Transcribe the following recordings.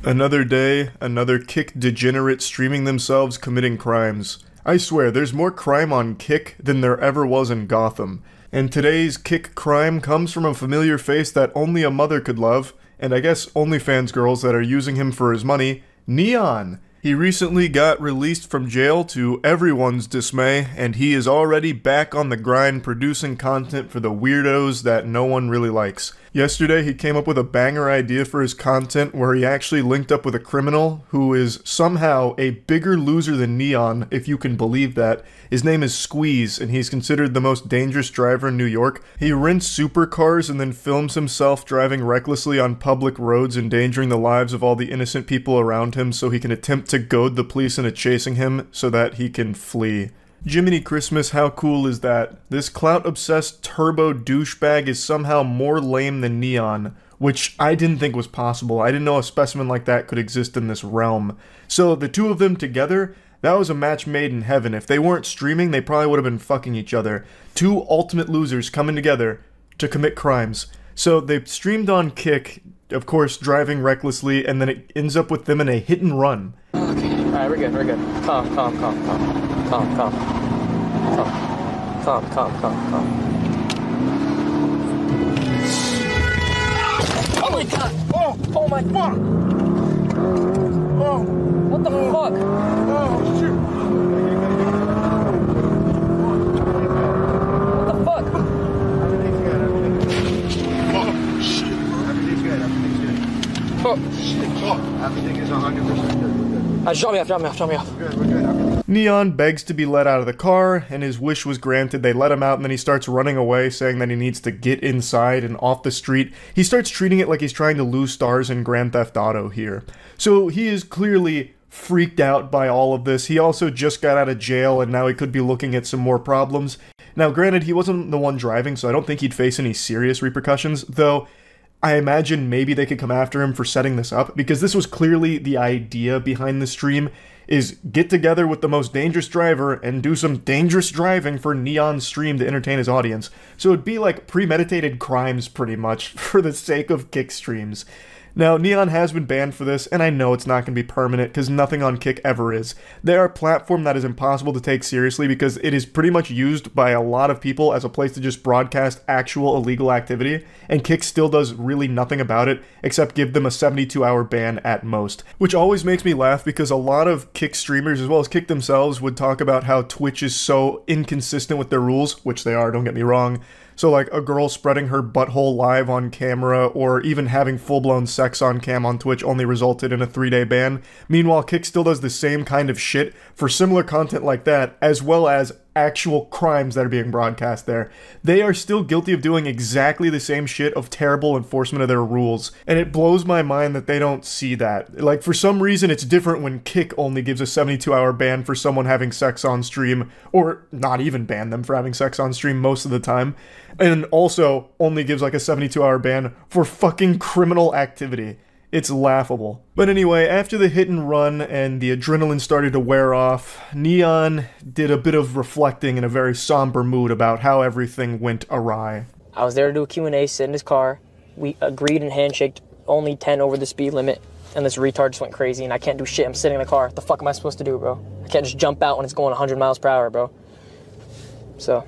Another day, another Kick degenerate streaming themselves committing crimes. I swear, there's more crime on Kick than there ever was in Gotham. And today's Kick crime comes from a familiar face that only a mother could love, and I guess OnlyFans girls that are using him for his money, Neon. He recently got released from jail to everyone's dismay, and he is already back on the grind producing content for the weirdos that no one really likes. Yesterday, he came up with a banger idea for his content where he actually linked up with a criminal who is somehow a bigger loser than Neon, if you can believe that. His name is Squeeze, and he's considered the most dangerous driver in New York. He rents supercars and then films himself driving recklessly on public roads, endangering the lives of all the innocent people around him so he can attempt to goad the police into chasing him so that he can flee. Jiminy Christmas, how cool is that? This clout-obsessed turbo douchebag is somehow more lame than Neon, which I didn't think was possible. I didn't know a specimen like that could exist in this realm. So the two of them together, that was a match made in heaven. If they weren't streaming, they probably would have been fucking each other. Two ultimate losers coming together to commit crimes. So they streamed on Kick, of course driving recklessly, and then it ends up with them in a hit and run. Okay, alright, we're good, we're good. Calm. Oh my god! Oh my fuck! Oh! What the fuck? Oh shit! What the fuck? Oh shit! Everything's good. Oh shit! Oh, everything is 100% good. Drop me off. We're good. Neon begs to be let out of the car, and his wish was granted. They let him out, and then he starts running away, saying that he needs to get inside and off the street. He starts treating it like he's trying to lose stars in Grand Theft Auto here. So he is clearly freaked out by all of this. He also just got out of jail, and now he could be looking at some more problems. Now, granted, he wasn't the one driving, so I don't think he'd face any serious repercussions, though I imagine maybe they could come after him for setting this up, because this was clearly the idea behind the stream, is get together with the most dangerous driver and do some dangerous driving for Neon's stream to entertain his audience. So it'd be like premeditated crimes pretty much for the sake of Kick streams. Now, Neon has been banned for this, and I know it's not going to be permanent, because nothing on Kick ever is. They are a platform that is impossible to take seriously, because it is pretty much used by a lot of people as a place to just broadcast actual illegal activity, and Kick still does really nothing about it, except give them a 72-hour ban at most. Which always makes me laugh, because a lot of Kick streamers, as well as Kick themselves, would talk about how Twitch is so inconsistent with their rules, which they are, don't get me wrong. So like a girl spreading her butthole live on camera, or even having full-blown sex on cam on Twitch only resulted in a 3-day ban. Meanwhile, Kick still does the same kind of shit for similar content like that, as well as actual crimes that are being broadcast there. They are still guilty of doing exactly the same shit of terrible enforcement of their rules, and it blows my mind that they don't see that. Like, for some reason, it's different when Kick only gives a 72-hour ban for someone having sex on stream, or not even ban them for having sex on stream most of the time, and also only gives like a 72-hour ban for fucking criminal activity. It's laughable. But anyway, after the hit and run and the adrenaline started to wear off, Neon did a bit of reflecting in a very somber mood about how everything went awry. I was there to do a Q&A, sit in his car. We agreed and handshaked only 10 over the speed limit, and this retard just went crazy, and I can't do shit. I'm sitting in the car. What the fuck am I supposed to do, bro? I can't just jump out when it's going 100 miles per hour, bro. So,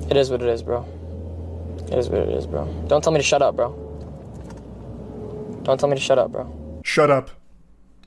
it is what it is, bro. It is what it is, bro. Don't tell me to shut up, bro. Don't tell me to shut up, bro. Shut up.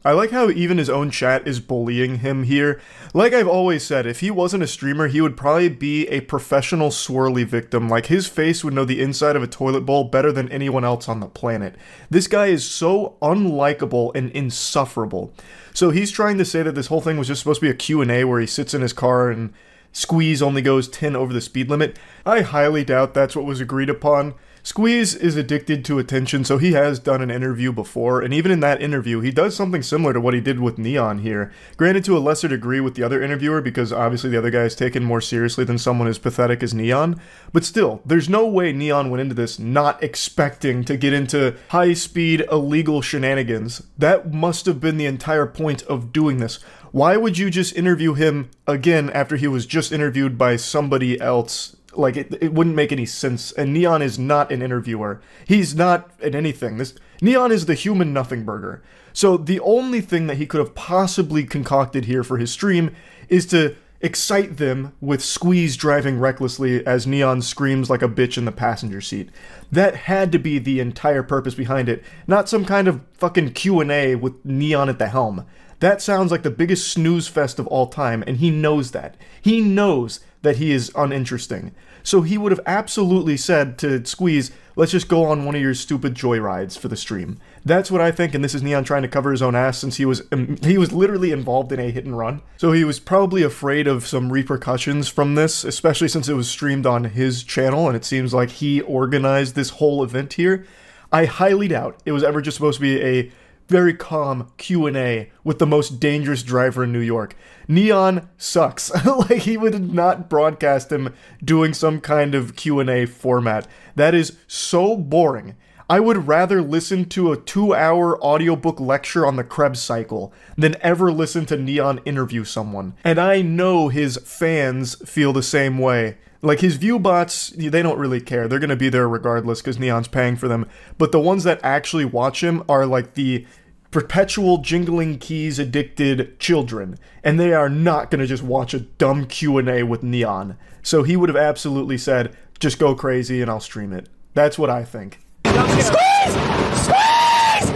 I like how even his own chat is bullying him here. Like I've always said, if he wasn't a streamer, he would probably be a professional swirly victim. Like, his face would know the inside of a toilet bowl better than anyone else on the planet. This guy is so unlikable and insufferable. So he's trying to say that this whole thing was just supposed to be a Q&A where he sits in his car and Squeeze only goes 10 over the speed limit. I highly doubt that's what was agreed upon. Squeeze is addicted to attention, so he has done an interview before, and even in that interview, he does something similar to what he did with Neon here. Granted, to a lesser degree with the other interviewer, because obviously the other guy is taken more seriously than someone as pathetic as Neon, but still, there's no way Neon went into this not expecting to get into high-speed, illegal shenanigans. That must have been the entire point of doing this. Why would you just interview him again after he was just interviewed by somebody else Like, it wouldn't make any sense, and Neon is not an interviewer. He's not in anything. Neon is the human nothing burger. So the only thing that he could have possibly concocted here for his stream is to excite them with Squeeze driving recklessly as Neon screams like a bitch in the passenger seat. That had to be the entire purpose behind it, not some kind of fucking Q&A with Neon at the helm. That sounds like the biggest snooze fest of all time, and he knows that. He knows that he is uninteresting. So he would have absolutely said to Squeeze, let's just go on one of your stupid joyrides for the stream. That's what I think, and this is Neon trying to cover his own ass since he was literally involved in a hit and run. So he was probably afraid of some repercussions from this, especially since it was streamed on his channel, and it seems like he organized this whole event here. I highly doubt it was ever just supposed to be a very calm Q&A with the most dangerous driver in New York. Neon sucks. Like, he would not broadcast him doing some kind of Q&A format. That is so boring. I would rather listen to a 2-hour audiobook lecture on the Krebs cycle than ever listen to Neon interview someone. And I know his fans feel the same way. Like, his view bots, they don't really care. They're gonna be there regardless because Neon's paying for them. But the ones that actually watch him are like the perpetual jingling keys addicted children, and they are not gonna just watch a dumb Q&A with Neon. So he would have absolutely said, just go crazy and I'll stream it. That's what I think. Squeeze! Squeeze!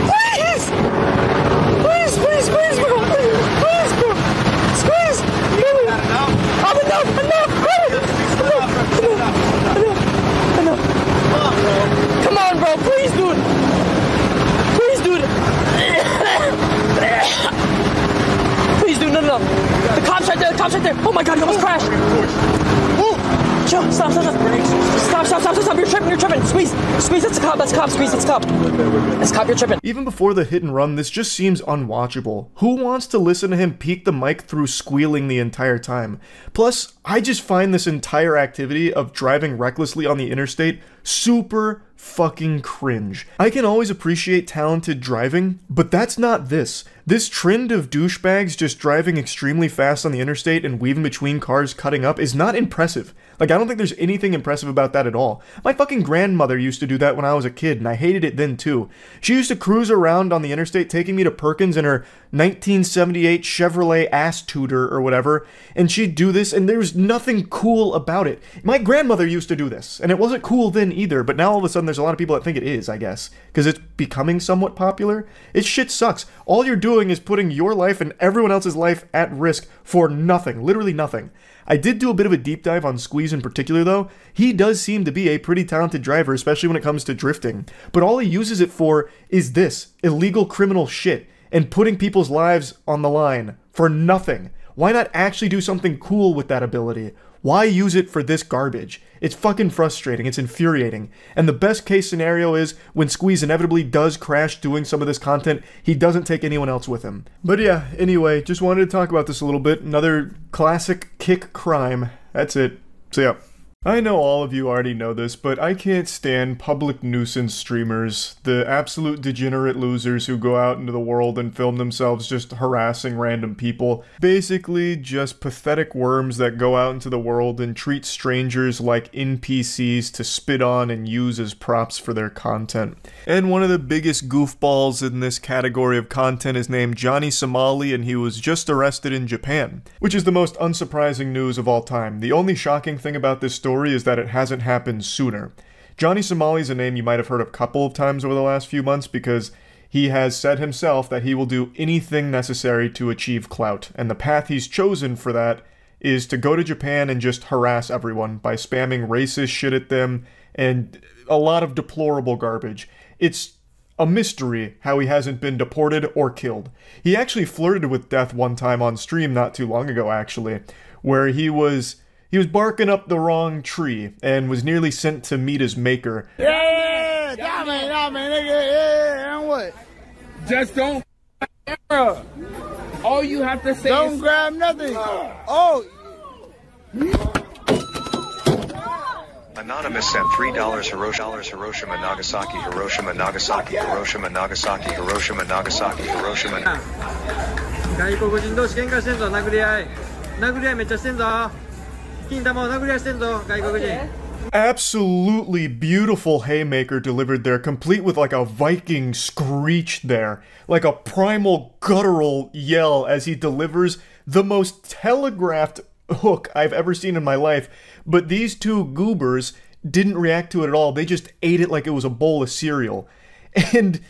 Please! Please, please, please, bro! Please, bro! Squeeze! Enough! Come on, bro! Please, dude! Please, dude! Please, dude, no. The cop's right there, Oh my god, he almost crashed! Chill, stop. Stop, you're tripping. Squeeze, that's a cop, Squeeze, that's a cop. That's a cop, you're tripping. Even before the hit and run, this just seems unwatchable. Who wants to listen to him peek the mic through squealing the entire time? Plus, I just find this entire activity of driving recklessly on the interstate super fucking cringe. I can always appreciate talented driving, but that's not this. This trend of douchebags just driving extremely fast on the interstate and weaving between cars cutting up is not impressive. Like, I don't think there's anything impressive about that at all. My fucking grandmother used to do that when I was a kid, and I hated it then too. She used to cruise around on the interstate taking me to Perkins in her 1978 Chevrolet ass tutor or whatever, and she'd do this, and there was nothing cool about it. My grandmother used to do this, and it wasn't cool then either, but now all of a sudden there's a lot of people that think it is, I guess, because it's becoming somewhat popular. It shit sucks. All you're doing is putting your life and everyone else's life at risk for nothing, literally nothing. I did do a bit of a deep dive on Squeeze in particular though. He does seem to be a pretty talented driver, especially when it comes to drifting. But all he uses it for is this, illegal criminal shit, and putting people's lives on the line for nothing. Why not actually do something cool with that ability? Why use it for this garbage? It's fucking frustrating, it's infuriating. And the best case scenario is, when Squeeze inevitably does crash doing some of this content, he doesn't take anyone else with him. But yeah, anyway, just wanted to talk about this a little bit. Another classic kick crime. That's it. See ya. I know all of you already know this, but I can't stand public nuisance streamers, the absolute degenerate losers who go out into the world and film themselves just harassing random people. Basically, just pathetic worms that go out into the world and treat strangers like NPCs to spit on and use as props for their content. And one of the biggest goofballs in this category of content is named Johnny Somali, and he was just arrested in Japan, which is the most unsurprising news of all time. The only shocking thing about this story is that it hasn't happened sooner. Johnny Somali is a name you might have heard a couple of times over the last few months because he has said himself that he will do anything necessary to achieve clout, and the path he's chosen for that is to go to Japan and just harass everyone by spamming racist shit at them and a lot of deplorable garbage. It's a mystery how he hasn't been deported or killed. He actually flirted with death one time on stream not too long ago actually, where he was barking up the wrong tree and was nearly sent to meet his maker. Yeah, nigga, yeah, and what? Just don't camera. All you have to say don't is grab nothing. Oh. Anonymous sent $3 Hiroshima, Nagasaki, Hiroshima, Nagasaki, Hiroshima, Nagasaki, Hiroshima, Nagasaki, Hiroshima. 外国人同士喧嘩してんぞ、殴り合いめっちゃしてんぞ。Absolutely beautiful haymaker delivered there, complete with like a Viking screech there, like a primal guttural yell as he delivers the most telegraphed hook I've ever seen in my life. But these two goobers didn't react to it at all. They just ate it like it was a bowl of cereal. And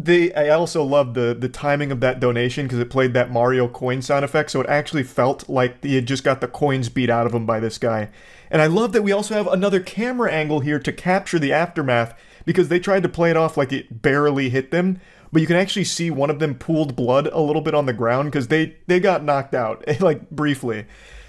I also loved the timing of that donation because it played that Mario coin sound effect, so it actually felt like he had just got the coins beat out of him by this guy. And I love that we also have another camera angle here to capture the aftermath, because they tried to play it off like it barely hit them, but you can actually see one of them pooled blood a little bit on the ground because they got knocked out, like briefly.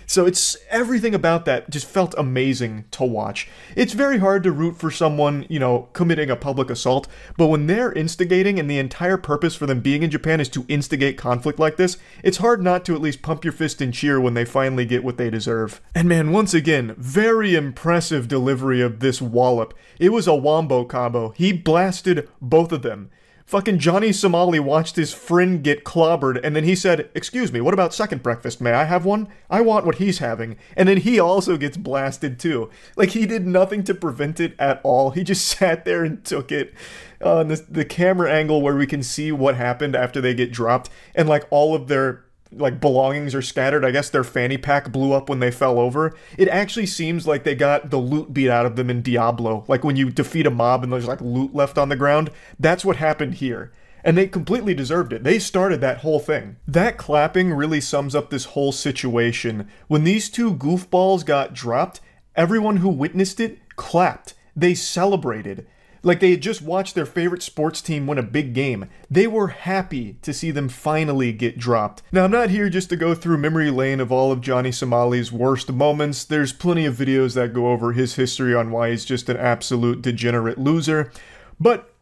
So it's everything about that just felt amazing to watch. It's very hard to root for someone, you know, committing a public assault, but when they're instigating and the entire purpose for them being in Japan is to instigate conflict like this, it's hard not to at least pump your fist and cheer when they finally get what they deserve. And man, once again, very impressive delivery of this wallop. It was a wombo combo. He blasted both of them. Fucking Johnny Somali watched his friend get clobbered, and then he said, "Excuse me, what about second breakfast? May I have one? I want what he's having." And then he also gets blasted too. Like, he did nothing to prevent it at all. He just sat there and took it. On the camera angle where we can see what happened after they get dropped, and like all of their like belongings are scattered. I guess their fanny pack blew up when they fell over. It actually seems like they got the loot beat out of them in Diablo. Like when you defeat a mob and there's like loot left on the ground. That's what happened here. And they completely deserved it. They started that whole thing. That clapping really sums up this whole situation. When these two goofballs got dropped, everyone who witnessed it clapped. They celebrated. Like they had just watched their favorite sports team win a big game. They were happy to see them finally get dropped. Now, I'm not here just to go through memory lane of all of Johnny Somali's worst moments. There's plenty of videos that go over his history on why he's just an absolute degenerate loser. But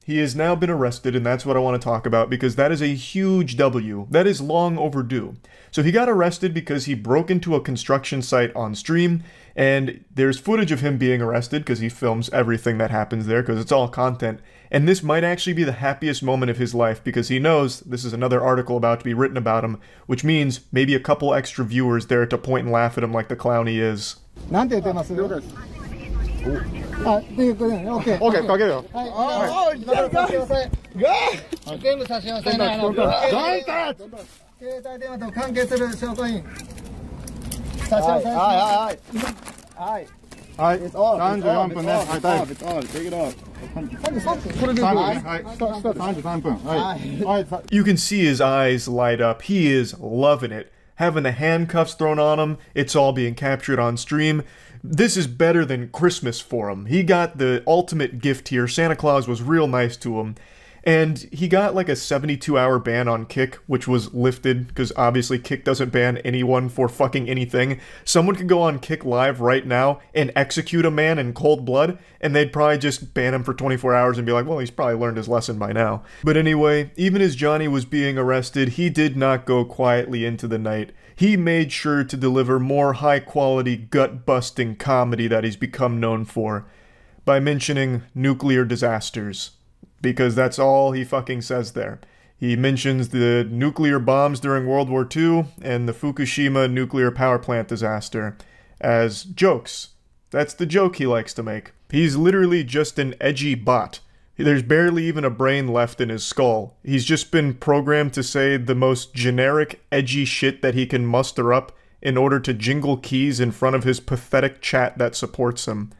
he has now been arrested, and that's what I want to talk about, because that is a huge W. That is long overdue. So he got arrested because he broke into a construction site on stream, and there's footage of him being arrested because he films everything that happens there because it's all content. And this might actually be the happiest moment of his life because he knows this is another article about to be written about him, which means maybe a couple extra viewers there to point and laugh at him like the clown he is. You can see his eyes light up. He is loving it. Having the handcuffs thrown on him, it's all being captured on stream. This is better than Christmas for him. He got the ultimate gift here. Santa Claus was real nice to him. And he got like a 72-hour ban on Kick, which was lifted, because obviously Kick doesn't ban anyone for fucking anything. Someone could go on Kick Live right now and execute a man in cold blood, and they'd probably just ban him for 24 hours and be like, well, he's probably learned his lesson by now. But anyway, even as Johnny was being arrested, he did not go quietly into the night. He made sure to deliver more high-quality, gut-busting comedy that he's become known for, by mentioning nuclear disasters. Because that's all he fucking says there. He mentions the nuclear bombs during World War II and the Fukushima nuclear power plant disaster as jokes. That's the joke he likes to make. He's literally just an edgy bot. There's barely even a brain left in his skull. He's just been programmed to say the most generic, edgy shit that he can muster up in order to jingle keys in front of his pathetic chat that supports him.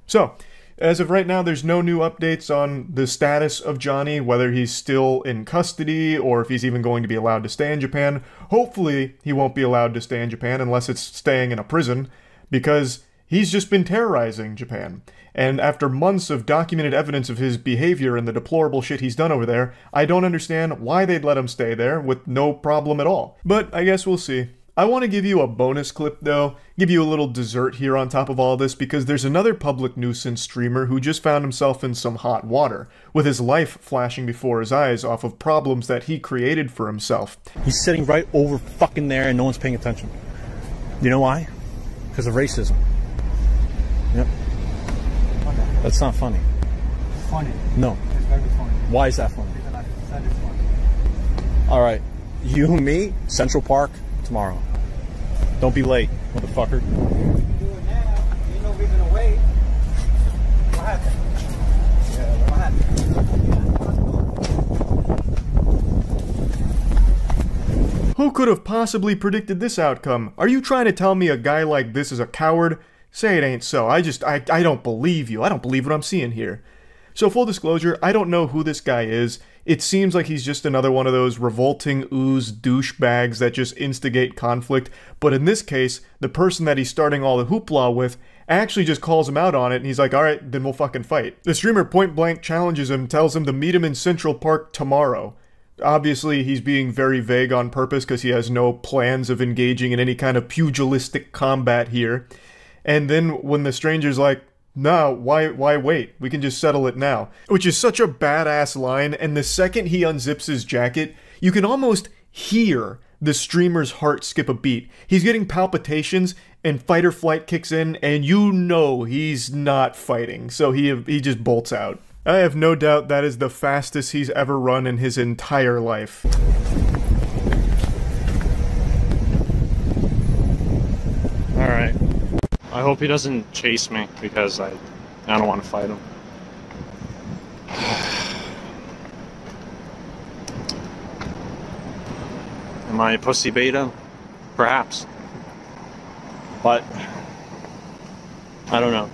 So, as of right now, there's no new updates on the status of Johnny, whether he's still in custody or if he's even going to be allowed to stay in Japan. Hopefully, he won't be allowed to stay in Japan unless it's staying in a prison, because he's just been terrorizing Japan. And after months of documented evidence of his behavior and the deplorable shit he's done over there, I don't understand why they'd let him stay there with no problem at all. But I guess we'll see. I want to give you a bonus clip though, give you a little dessert here on top of all this, because there's another public nuisance streamer who just found himself in some hot water, with his life flashing before his eyes off of problems that he created for himself. He's sitting right over fucking there and no one's paying attention. You know why? Because of racism. Yep. Okay. That's not funny. Funny. No. It's very funny. Why is that funny? Because I said it's funny. Alright. You and me, Central Park, tomorrow. Don't be late, motherfucker. Who could have possibly predicted this outcome? Are you trying to tell me a guy like this is a coward? Say it ain't so. I don't believe you. I don't believe what I'm seeing here. So full disclosure, I don't know who this guy is. It seems like he's just another one of those revolting ooze douchebags that just instigate conflict, but in this case, the person that he's starting all the hoopla with actually just calls him out on it, and he's like, alright, then we'll fucking fight. The streamer point blank challenges him, tells him to meet him in Central Park tomorrow. Obviously, he's being very vague on purpose because he has no plans of engaging in any kind of pugilistic combat here. And then when the stranger's like, no, why wait? We can just settle it now. Which is such a badass line, and the second he unzips his jacket, you can almost hear the streamer's heart skip a beat. He's getting palpitations, and fight or flight kicks in, and you know he's not fighting, so he just bolts out. I have no doubt that is the fastest he's ever run in his entire life. Alright. I hope he doesn't chase me, because I don't want to fight him. Am I a pussy beta? Perhaps. But I don't know.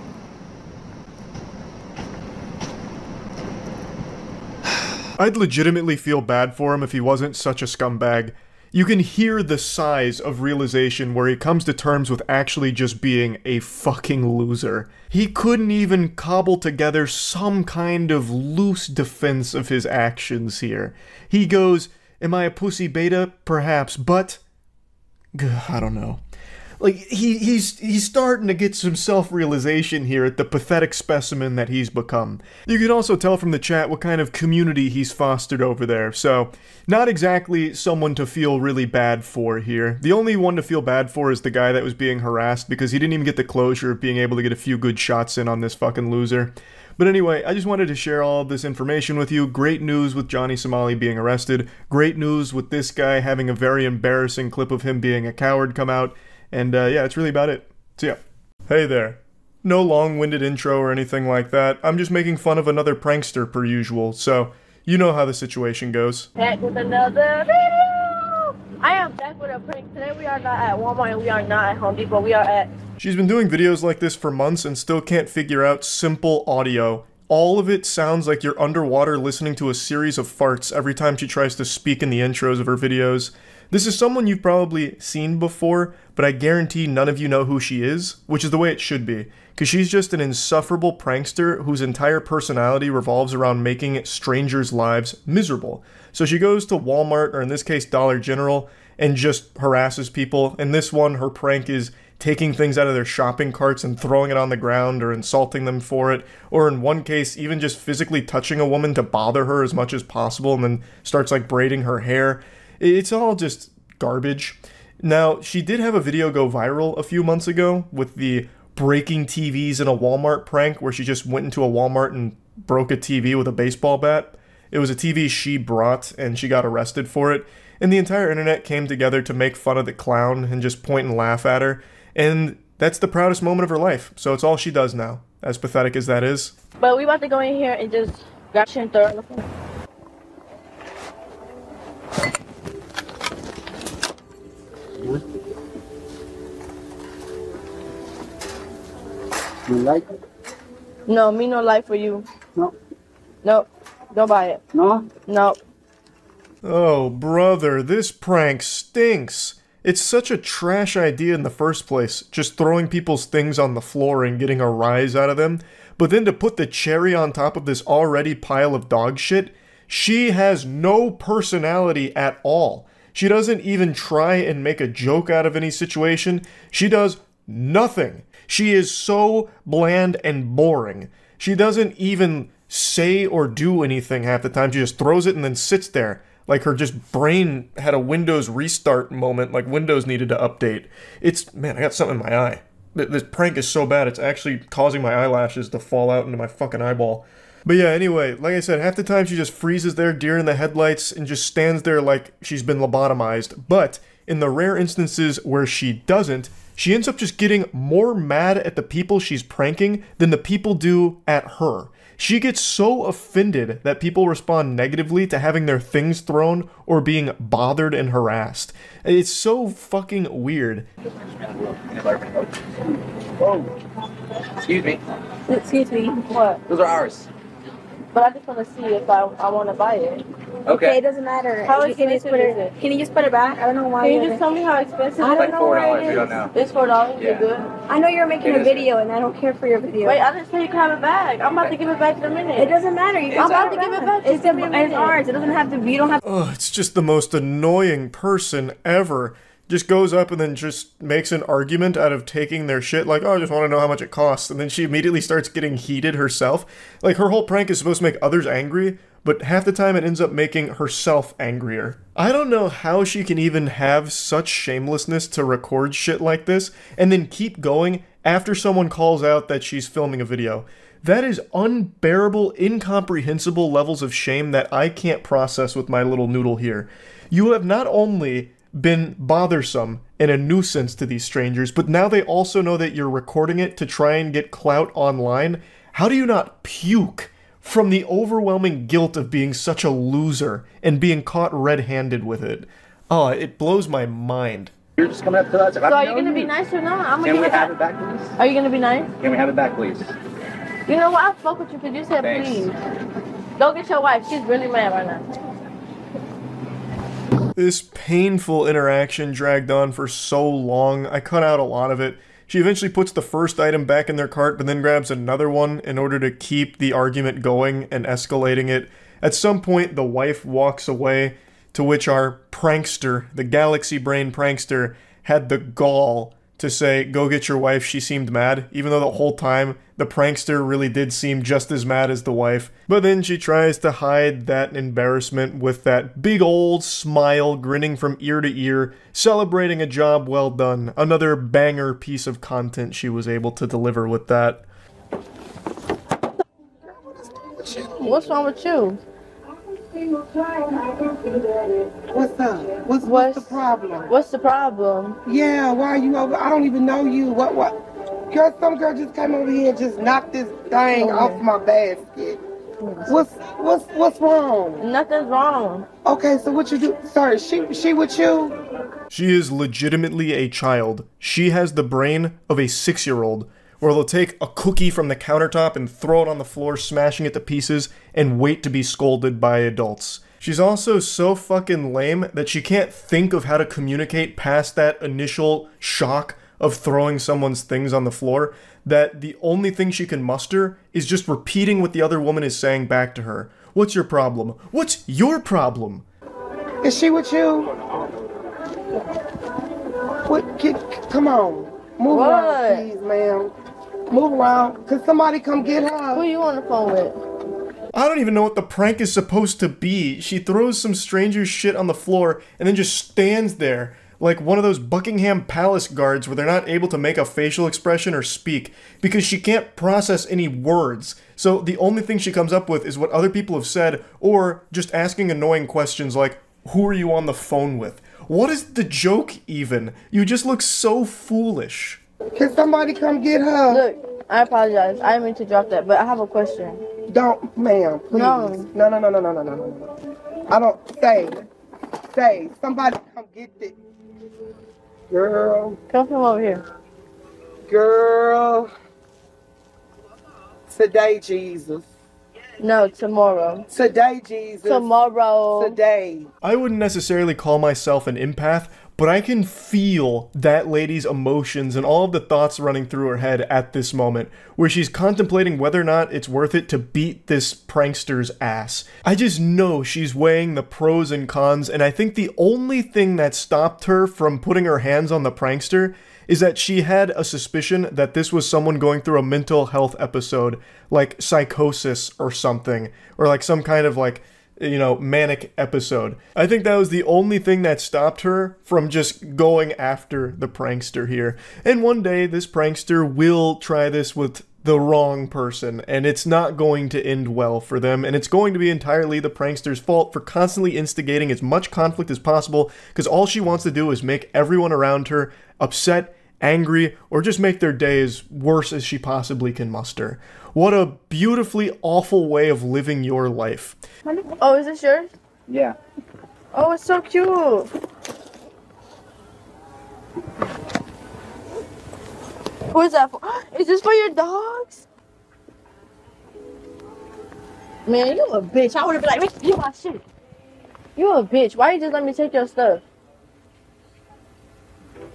I'd legitimately feel bad for him if he wasn't such a scumbag. You can hear the size of realization where he comes to terms with actually just being a fucking loser. He couldn't even cobble together some kind of loose defense of his actions here. He goes, am I a pussy beta? Perhaps, but I don't know. Like, he's starting to get some self-realization here at the pathetic specimen that he's become. You can also tell from the chat what kind of community he's fostered over there, so not exactly someone to feel really bad for here. The only one to feel bad for is the guy that was being harassed because he didn't even get the closure of being able to get a few good shots in on this fucking loser. But anyway, I just wanted to share all of this information with you. Great news with Johnny Somali being arrested. Great news with this guy having a very embarrassing clip of him being a coward come out. And yeah, that's really about it. So yeah. Hey there. No long-winded intro or anything like that. I'm just making fun of another prankster per usual, so you know how the situation goes. Back with another video! I am back with a prank. Today we are not at Walmart and we are not at Home Depot. We are at... She's been doing videos like this for months and still can't figure out simple audio. All of it sounds like you're underwater listening to a series of farts every time she tries to speak in the intros of her videos. This is someone you've probably seen before, but I guarantee none of you know who she is, which is the way it should be, because she's just an insufferable prankster whose entire personality revolves around making strangers' lives miserable. So she goes to Walmart, or in this case Dollar General, and just harasses people. In this one, her prank is taking things out of their shopping carts and throwing it on the ground or insulting them for it, or in one case, even just physically touching a woman to bother her as much as possible and then starts like braiding her hair. It's all just garbage. Now, she did have a video go viral a few months ago with the breaking TVs in a Walmart prank where she just went into a Walmart and broke a TV with a baseball bat. It was a TV she brought and she got arrested for it. And the entire internet came together to make fun of the clown and just point and laugh at her. And that's the proudest moment of her life. So it's all she does now, as pathetic as that is. But we about to go in here and just grab shit and throw it on the floor. You like it? No, me no like for you. No. No, don't buy it. No? No. Oh, brother, this prank stinks. It's such a trash idea in the first place, just throwing people's things on the floor and getting a rise out of them. But then to put the cherry on top of this already pile of dog shit, she has no personality at all. She doesn't even try and make a joke out of any situation. She does nothing. She is so bland and boring. She doesn't even say or do anything half the time. She just throws it and then sits there. Like her just brain had a Windows restart moment, like Windows needed to update. Man, I got something in my eye. This prank is so bad, it's actually causing my eyelashes to fall out into my fucking eyeball. But yeah, anyway, like I said, half the time she just freezes there, deer in the headlights, and just stands there like she's been lobotomized. But in the rare instances where she doesn't, she ends up just getting more mad at the people she's pranking than the people do at her. She gets so offended that people respond negatively to having their things thrown or being bothered and harassed. It's so fucking weird. Excuse me. Excuse me. What? Those are ours. But I just want to see if I want to buy it. Okay. It doesn't matter. How expensive is it? Can you just put it back? I don't know why. Can you just tell me how expensive? I don't know why it is. don't know. It's $4. Yeah. You're good. I know you're making a video, and I don't care for your video. Wait, I didn't say you can have it back. I'm about to give it back in a minute. It doesn't matter. I'm about to give it back. It's ours. It doesn't have to be. You don't have. Ugh, it's just the most annoying person ever. Just goes up and then just makes an argument out of taking their shit, like, oh, I just want to know how much it costs, and then she immediately starts getting heated herself. Like, her whole prank is supposed to make others angry, but half the time it ends up making herself angrier. I don't know how she can even have such shamelessness to record shit like this, and then keep going after someone calls out that she's filming a video. That is unbearable, incomprehensible levels of shame that I can't process with my little noodle here. You have not only been bothersome and a nuisance to these strangers, but now they also know that you're recording it to try and get clout online. How do you not puke from the overwhelming guilt of being such a loser and being caught red-handed with it? Oh, it blows my mind. You're just coming up to us. So are you going to be nice or not? I'm Can gonna we have it back, please? Are you going to be nice? Can we have it back, please? You know what? I spoke with you because you said Thanks. please. Go get your wife. She's really mad right now. This painful interaction dragged on for so long, I cut out a lot of it. She eventually puts the first item back in their cart, but then grabs another one in order to keep the argument going and escalating it. At some point, the wife walks away, to which our prankster, the galaxy brain prankster, had the gall to say, go get your wife, she seemed mad, even though the whole time the prankster really did seem just as mad as the wife. But then she tries to hide that embarrassment with that big old smile grinning from ear to ear, celebrating a job well done. Another banger piece of content she was able to deliver with that. What's wrong with you? What's up? What's the problem? What's the problem? Yeah, why are you over? I don't even know you. What? Girl, some girl just came over here and just knocked this thing off my basket. What's wrong? Nothing's wrong. Okay, so what you do? Sorry, she with you? She is legitimately a child. She has the brain of a 6-year-old, where they'll take a cookie from the countertop and throw it on the floor, smashing it to pieces, and wait to be scolded by adults. She's also so fucking lame that she can't think of how to communicate past that initial shock of throwing someone's things on the floor, that the only thing she can muster is just repeating what the other woman is saying back to her. What's your problem? What's your problem? Is she with you? What? Come on. Move around, please, ma'am. Move around. Could somebody come get her? Who you on the phone with? I don't even know what the prank is supposed to be. She throws some stranger's shit on the floor and then just stands there like one of those Buckingham Palace guards where they're not able to make a facial expression or speak because she can't process any words. So the only thing she comes up with is what other people have said, or just asking annoying questions like, who are you on the phone with? What is the joke even? You just look so foolish. Can somebody come get her? Look, I apologize. I didn't mean to drop that, but I have a question. Don't, ma'am, please. No. I don't, say, somebody come get this. Girl. Come from over here. Girl. Today, Jesus. No, tomorrow. Today, Jesus. Tomorrow. Today. I wouldn't necessarily call myself an empath, but I can feel that lady's emotions and all of the thoughts running through her head at this moment, where she's contemplating whether or not it's worth it to beat this prankster's ass. I just know she's weighing the pros and cons, and I think the only thing that stopped her from putting her hands on the prankster is that she had a suspicion that this was someone going through a mental health episode, like psychosis or something, or like some kind of like, you know, manic episode. I think that was the only thing that stopped her from just going after the prankster here. And one day, this prankster will try this with the wrong person, and it's not going to end well for them, and it's going to be entirely the prankster's fault for constantly instigating as much conflict as possible, because all she wants to do is make everyone around her upset angry, or just make their day as worse as she possibly can muster. What a beautifully awful way of living your life. Oh, is this yours? Yeah. Oh, it's so cute. Who is that for? Is this for your dogs? Man, you a bitch. I would have been like, you my shit. You a bitch. Why you just let me take your stuff?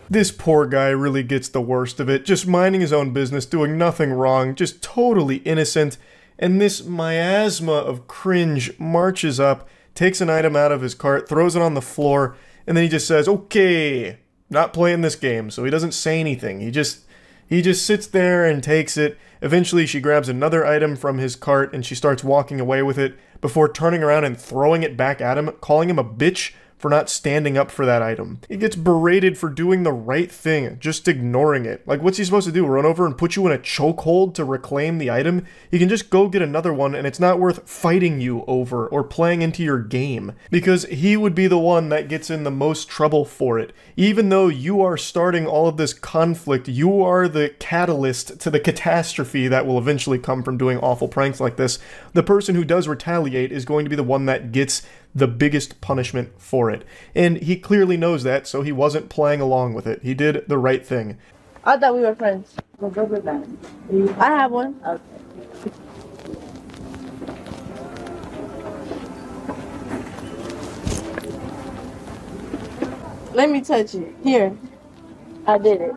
This poor guy really gets the worst of it, just minding his own business, doing nothing wrong, just totally innocent, and this miasma of cringe marches up, takes an item out of his cart, throws it on the floor, and then he just says, okay, not playing this game, so he doesn't say anything. He just sits there and takes it. Eventually, she grabs another item from his cart and she starts walking away with it before turning around and throwing it back at him, calling him a bitch for not standing up for that item. He gets berated for doing the right thing, just ignoring it. Like, what's he supposed to do? Run over and put you in a chokehold to reclaim the item? He can just go get another one and it's not worth fighting you over or playing into your game, because he would be the one that gets in the most trouble for it. Even though you are starting all of this conflict, you are the catalyst to the catastrophe that will eventually come from doing awful pranks like this. The person who does retaliate is going to be the one that gets the biggest punishment for it. And he clearly knows that, so he wasn't playing along with it. He did the right thing. I thought we were friends. I have one. Okay. Let me touch it. Here. I did it.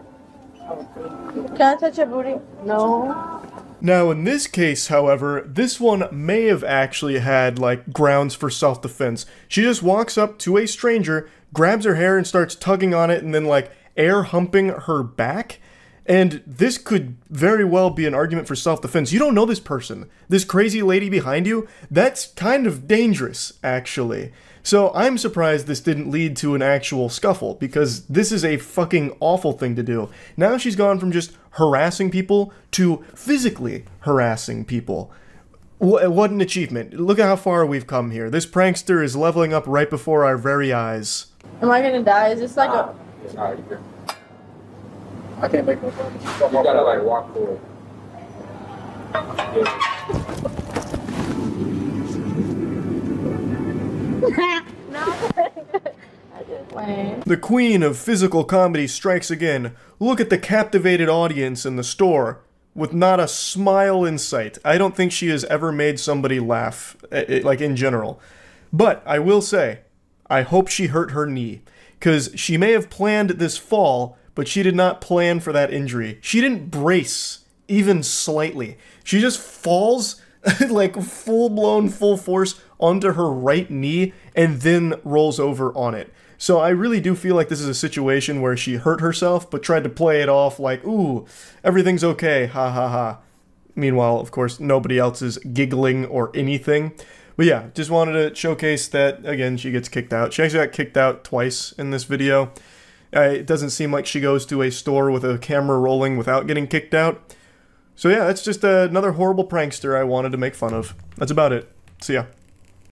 Can I touch your booty? No. Now, in this case, however, this one may have actually had, like, grounds for self-defense. She just walks up to a stranger, grabs her hair and starts tugging on it and then, like, air humping her back. And this could very well be an argument for self-defense. You don't know this person. This crazy lady behind you, that's kind of dangerous, actually. So I'm surprised this didn't lead to an actual scuffle, because this is a fucking awful thing to do. Now she's gone from just harassing people to physically harassing people. What an achievement. Look at how far we've come here. This prankster is leveling up right before our very eyes. Am I gonna die? Is this like a... I can't make no fun. You gotta like walk forward. The queen of physical comedy strikes again. Look at the captivated audience in the store, with not a smile in sight. I don't think she has ever made somebody laugh, like in general. But I will say, I hope she hurt her knee, because she may have planned this fall, but she did not plan for that injury. She didn't brace, even slightly. She just falls, like full-blown, full force, onto her right knee, and then rolls over on it. So I really do feel like this is a situation where she hurt herself, but tried to play it off like, ooh, everything's okay, ha ha ha. Meanwhile, of course, nobody else is giggling or anything. But yeah, just wanted to showcase that, again, she gets kicked out. She actually got kicked out twice in this video. It doesn't seem like she goes to a store with a camera rolling without getting kicked out. So yeah, that's just another horrible prankster I wanted to make fun of. That's about it. See ya.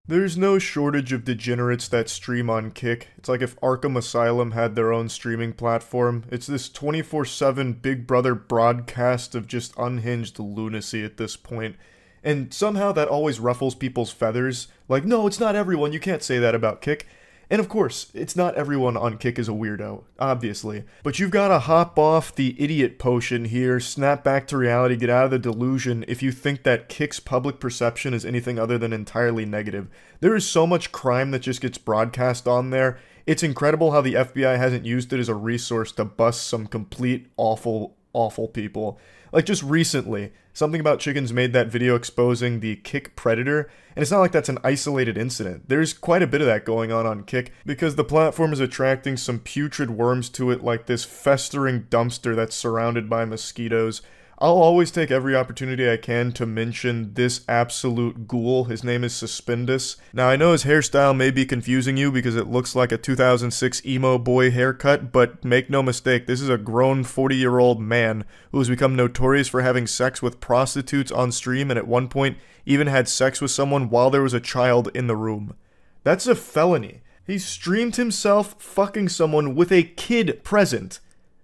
There's no shortage of degenerates that stream on Kick. It's like if Arkham Asylum had their own streaming platform. It's this 24/7 Big Brother broadcast of just unhinged lunacy at this point. And somehow that always ruffles people's feathers. Like, no, it's not everyone, you can't say that about Kick. And of course, it's not everyone on Kick is a weirdo, obviously. But you've got to hop off the idiot potion here, snap back to reality, get out of the delusion if you think that Kick's public perception is anything other than entirely negative. There is so much crime that just gets broadcast on there. It's incredible how the FBI hasn't used it as a resource to bust some complete awful people. Like just recently, Something About Chickens made that video exposing the Kick Predator, and it's not like that's an isolated incident. There's quite a bit of that going on Kick, because the platform is attracting some putrid worms to it like this festering dumpster that's surrounded by mosquitoes. I'll always take every opportunity I can to mention this absolute ghoul. His name is Suspendus. Now, I know his hairstyle may be confusing you because it looks like a 2006 emo boy haircut, but make no mistake, this is a grown 40-year-old man who has become notorious for having sex with prostitutes on stream and at one point even had sex with someone while there was a child in the room. That's a felony. He streamed himself fucking someone with a kid present.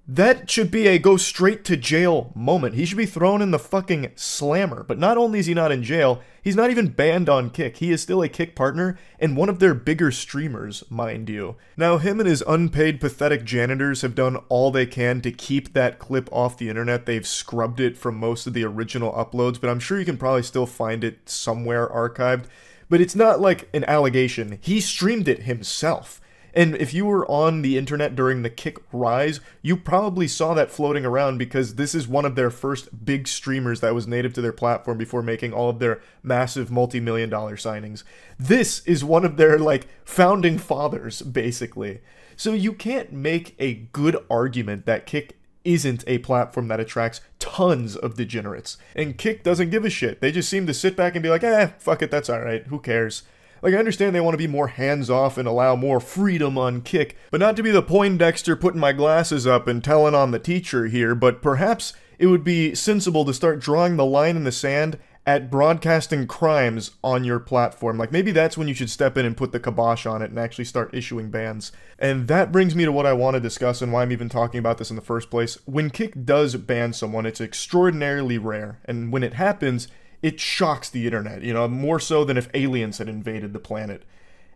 That should be a go straight to jail moment. He should be thrown in the fucking slammer. But not only is he not in jail, he's not even banned on Kick. He is still a Kick partner and one of their bigger streamers, mind you. Now, him and his unpaid pathetic janitors have done all they can to keep that clip off the internet. They've scrubbed it from most of the original uploads, but I'm sure you can probably still find it somewhere archived. But it's not like an allegation. He streamed it himself. And if you were on the internet during the Kick rise, you probably saw that floating around because this is one of their first big streamers that was native to their platform before making all of their massive multi-million-dollar signings. This is one of their, like, founding fathers, basically. So you can't make a good argument that Kick isn't a platform that attracts tons of degenerates. And Kick doesn't give a shit. They just seem to sit back and be like, fuck it, that's alright, who cares? Like, I understand they want to be more hands-off and allow more freedom on Kick, but not to be the Poindexter putting my glasses up and telling on the teacher here, but perhaps it would be sensible to start drawing the line in the sand at broadcasting crimes on your platform. Like, maybe that's when you should step in and put the kibosh on it and actually start issuing bans. And that brings me to what I want to discuss and why I'm even talking about this in the first place. When Kick does ban someone, it's extraordinarily rare, and when it happens, it shocks the internet, you know, more so than if aliens had invaded the planet.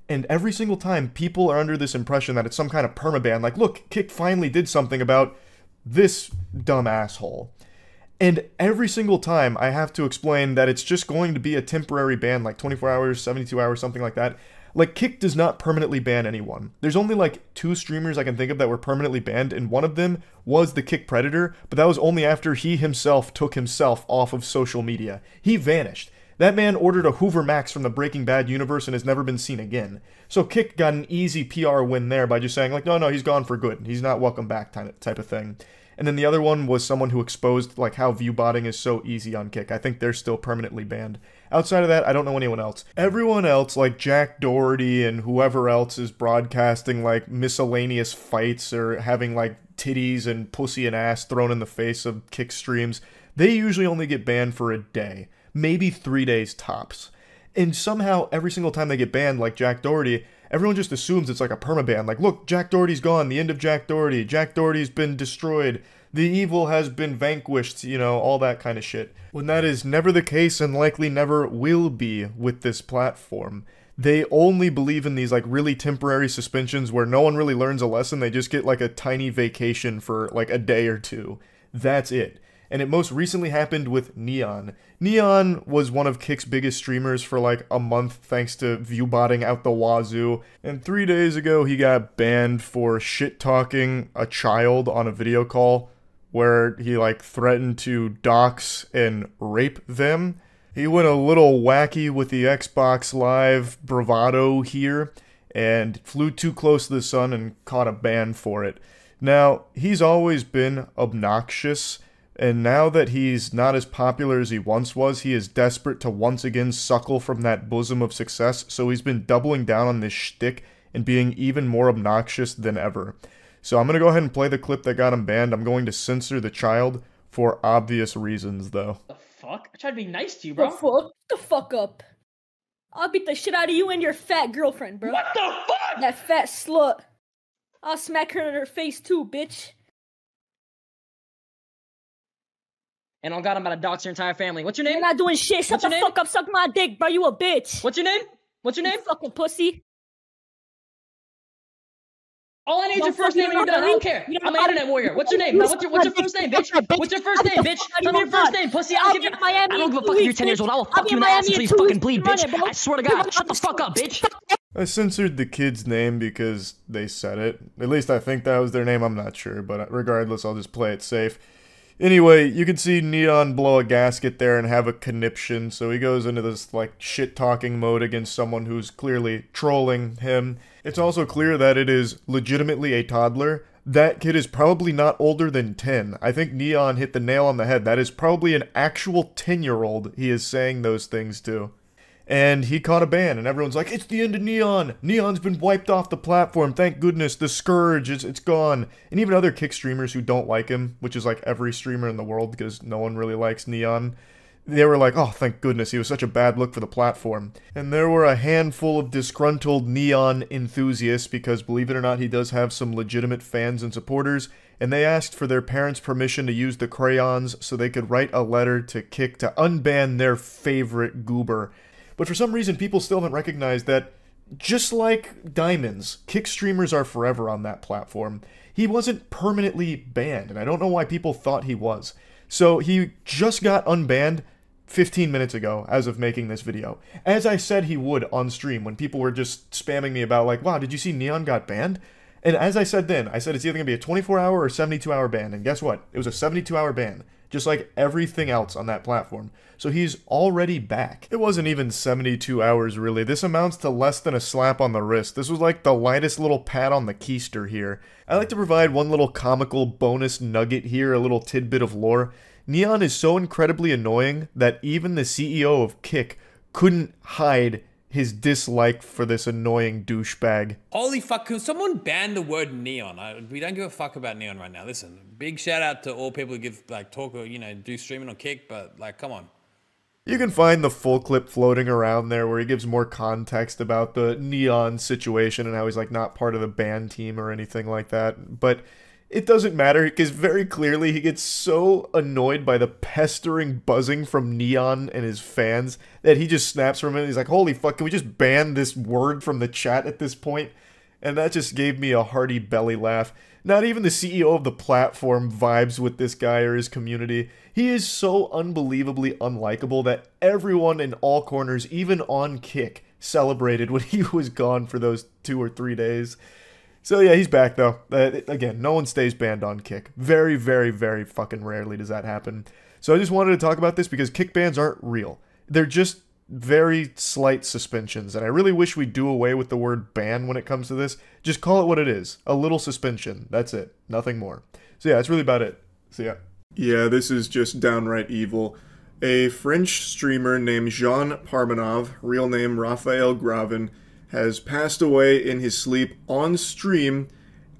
And every single time, people are under this impression that it's some kind of permaban, like, look, Kick finally did something about this dumb asshole. And every single time, I have to explain that it's just going to be a temporary ban, like 24 hours, 72 hours, something like that. Like, Kick does not permanently ban anyone. There's only like 2 streamers I can think of that were permanently banned, and one of them was the Kick Predator, but that was only after he himself took himself off of social media. He vanished. That man ordered a Hoover Max from the Breaking Bad universe and has never been seen again. So Kick got an easy PR win there by just saying, like, no, he's gone for good. He's not welcome back type of thing. And then the other one was someone who exposed, like, how view botting is so easy on Kick. I think they're still permanently banned. Outside of that, I don't know anyone else. Everyone else, like Jack Doherty and whoever else is broadcasting, like, miscellaneous fights or having, like, titties and pussy and ass thrown in the face of Kick streams, they usually only get banned for a day. Maybe 3 days tops. And somehow, every single time they get banned, like Jack Doherty, everyone just assumes it's like a permaban. Like, look, Jack Doherty's gone. The end of Jack Doherty. Jack Doherty's been destroyed. The evil has been vanquished, you know, all that kind of shit. When that is never the case and likely never will be with this platform. They only believe in these, like, really temporary suspensions where no one really learns a lesson. They just get, like, a tiny vacation for, like, a day or two. That's it. And it most recently happened with Neon. Neon was one of Kick's biggest streamers for like a month thanks to viewbotting out the wazoo, and 3 days ago he got banned for shit-talking a child on a video call where he like threatened to dox and rape them. He went a little wacky with the Xbox Live bravado here and flew too close to the sun and caught a ban for it. Now, he's always been obnoxious, and now that he's not as popular as he once was, he is desperate to once again suckle from that bosom of success, so he's been doubling down on this shtick and being even more obnoxious than ever. So I'm going to go ahead and play the clip that got him banned. I'm going to censor the child for obvious reasons, though. The fuck? I tried to be nice to you, bro. The fuck up. I'll beat the shit out of you and your fat girlfriend, bro. What the fuck? That fat slut. I'll smack her in her face too, bitch. And on God, I'm about to dox your entire family. What's your name? You're not doing shit. Shut the fuck up. Suck my dick, bro. You a bitch. What's your name? What's your name? You fucking pussy. All I need is your first name and you're done. I don't care. I'm an internet warrior. What's your name? Now, what's your first name, bitch? What's your first name, bitch? Tell me your first name, pussy. I don't give a fuck if you're 10 years old. I will fuck you in the ass until you fucking bleed, bitch. I swear to God. Shut the fuck up, bitch. I censored the kid's name because they said it. At least I think that was their name. I'm not sure, but regardless, I'll just play it safe. Anyway, you can see Neon blow a gasket there and have a conniption, so he goes into this, like, shit-talking mode against someone who's clearly trolling him. It's also clear that it is legitimately a toddler. That kid is probably not older than 10. I think Neon hit the nail on the head. That is probably an actual 10-year-old he is saying those things to. And he caught a ban, and everyone's like, it's the end of Neon! Neon's been wiped off the platform, thank goodness, the scourge, it's gone. And even other Kick streamers who don't like him, which is like every streamer in the world, because no one really likes Neon, they were like, oh, thank goodness, he was such a bad look for the platform. And there were a handful of disgruntled Neon enthusiasts, because believe it or not, he does have some legitimate fans and supporters, and they asked for their parents' permission to use the crayons so they could write a letter to Kick to unban their favorite goober. But for some reason, people still haven't recognized that, just like Diamonds, Kick streamers are forever on that platform. He wasn't permanently banned, and I don't know why people thought he was. So he just got unbanned 15 minutes ago as of making this video. As I said he would on stream when people were just spamming me about like, wow, did you see Neon got banned? And as I said then, I said it's either going to be a 24-hour or 72-hour ban, and guess what? It was a 72-hour ban, just like everything else on that platform. So he's already back. It wasn't even 72 hours really. This amounts to less than a slap on the wrist. This was like the lightest little pat on the keister here. I like to provide one little comical bonus nugget here, a little tidbit of lore. Neon is so incredibly annoying that even the CEO of Kick couldn't hide his dislike for this annoying douchebag. Holy fuck, can someone ban the word neon? We don't give a fuck about neon right now. Listen, big shout out to all people who give, like, talk or, you know, do streaming on Kick, but, like, come on. You can find the full clip floating around there where he gives more context about the Neon situation and how he's, like, not part of the band team or anything like that. But it doesn't matter because very clearly he gets so annoyed by the pestering buzzing from Neon and his fans that he just snaps from it. He's like, holy fuck, can we just ban this word from the chat at this point? And that just gave me a hearty belly laugh. Not even the CEO of the platform vibes with this guy or his community. He is so unbelievably unlikable that everyone in all corners, even on Kick, celebrated when he was gone for those 2 or 3 days. So yeah, he's back though. Again, no one stays banned on Kick. Very, very, very fucking rarely does that happen. So I just wanted to talk about this because Kick bans aren't real. They're just very slight suspensions, and I really wish we'd do away with the word ban when it comes to this. Just call it what it is. A little suspension. That's it. Nothing more. So yeah, that's really about it. So yeah. Yeah, this is just downright evil. A French streamer named Jean Parmenov, real name Raphael Gravin, has passed away in his sleep on stream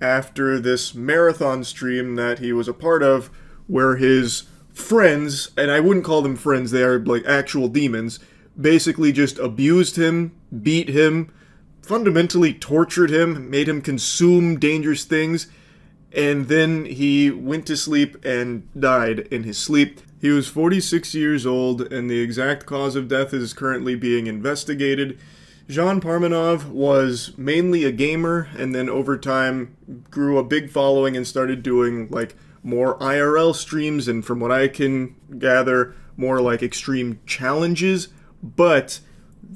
after this marathon stream that he was a part of, where his friends, and I wouldn't call them friends, they are like actual demons, basically just abused him, beat him, fundamentally tortured him, made him consume dangerous things, and then he went to sleep and died in his sleep. He was 46 years old, and the exact cause of death is currently being investigated. Jean Parmenov was mainly a gamer, and then over time grew a big following and started doing like more IRL streams, and from what I can gather, more like extreme challenges. But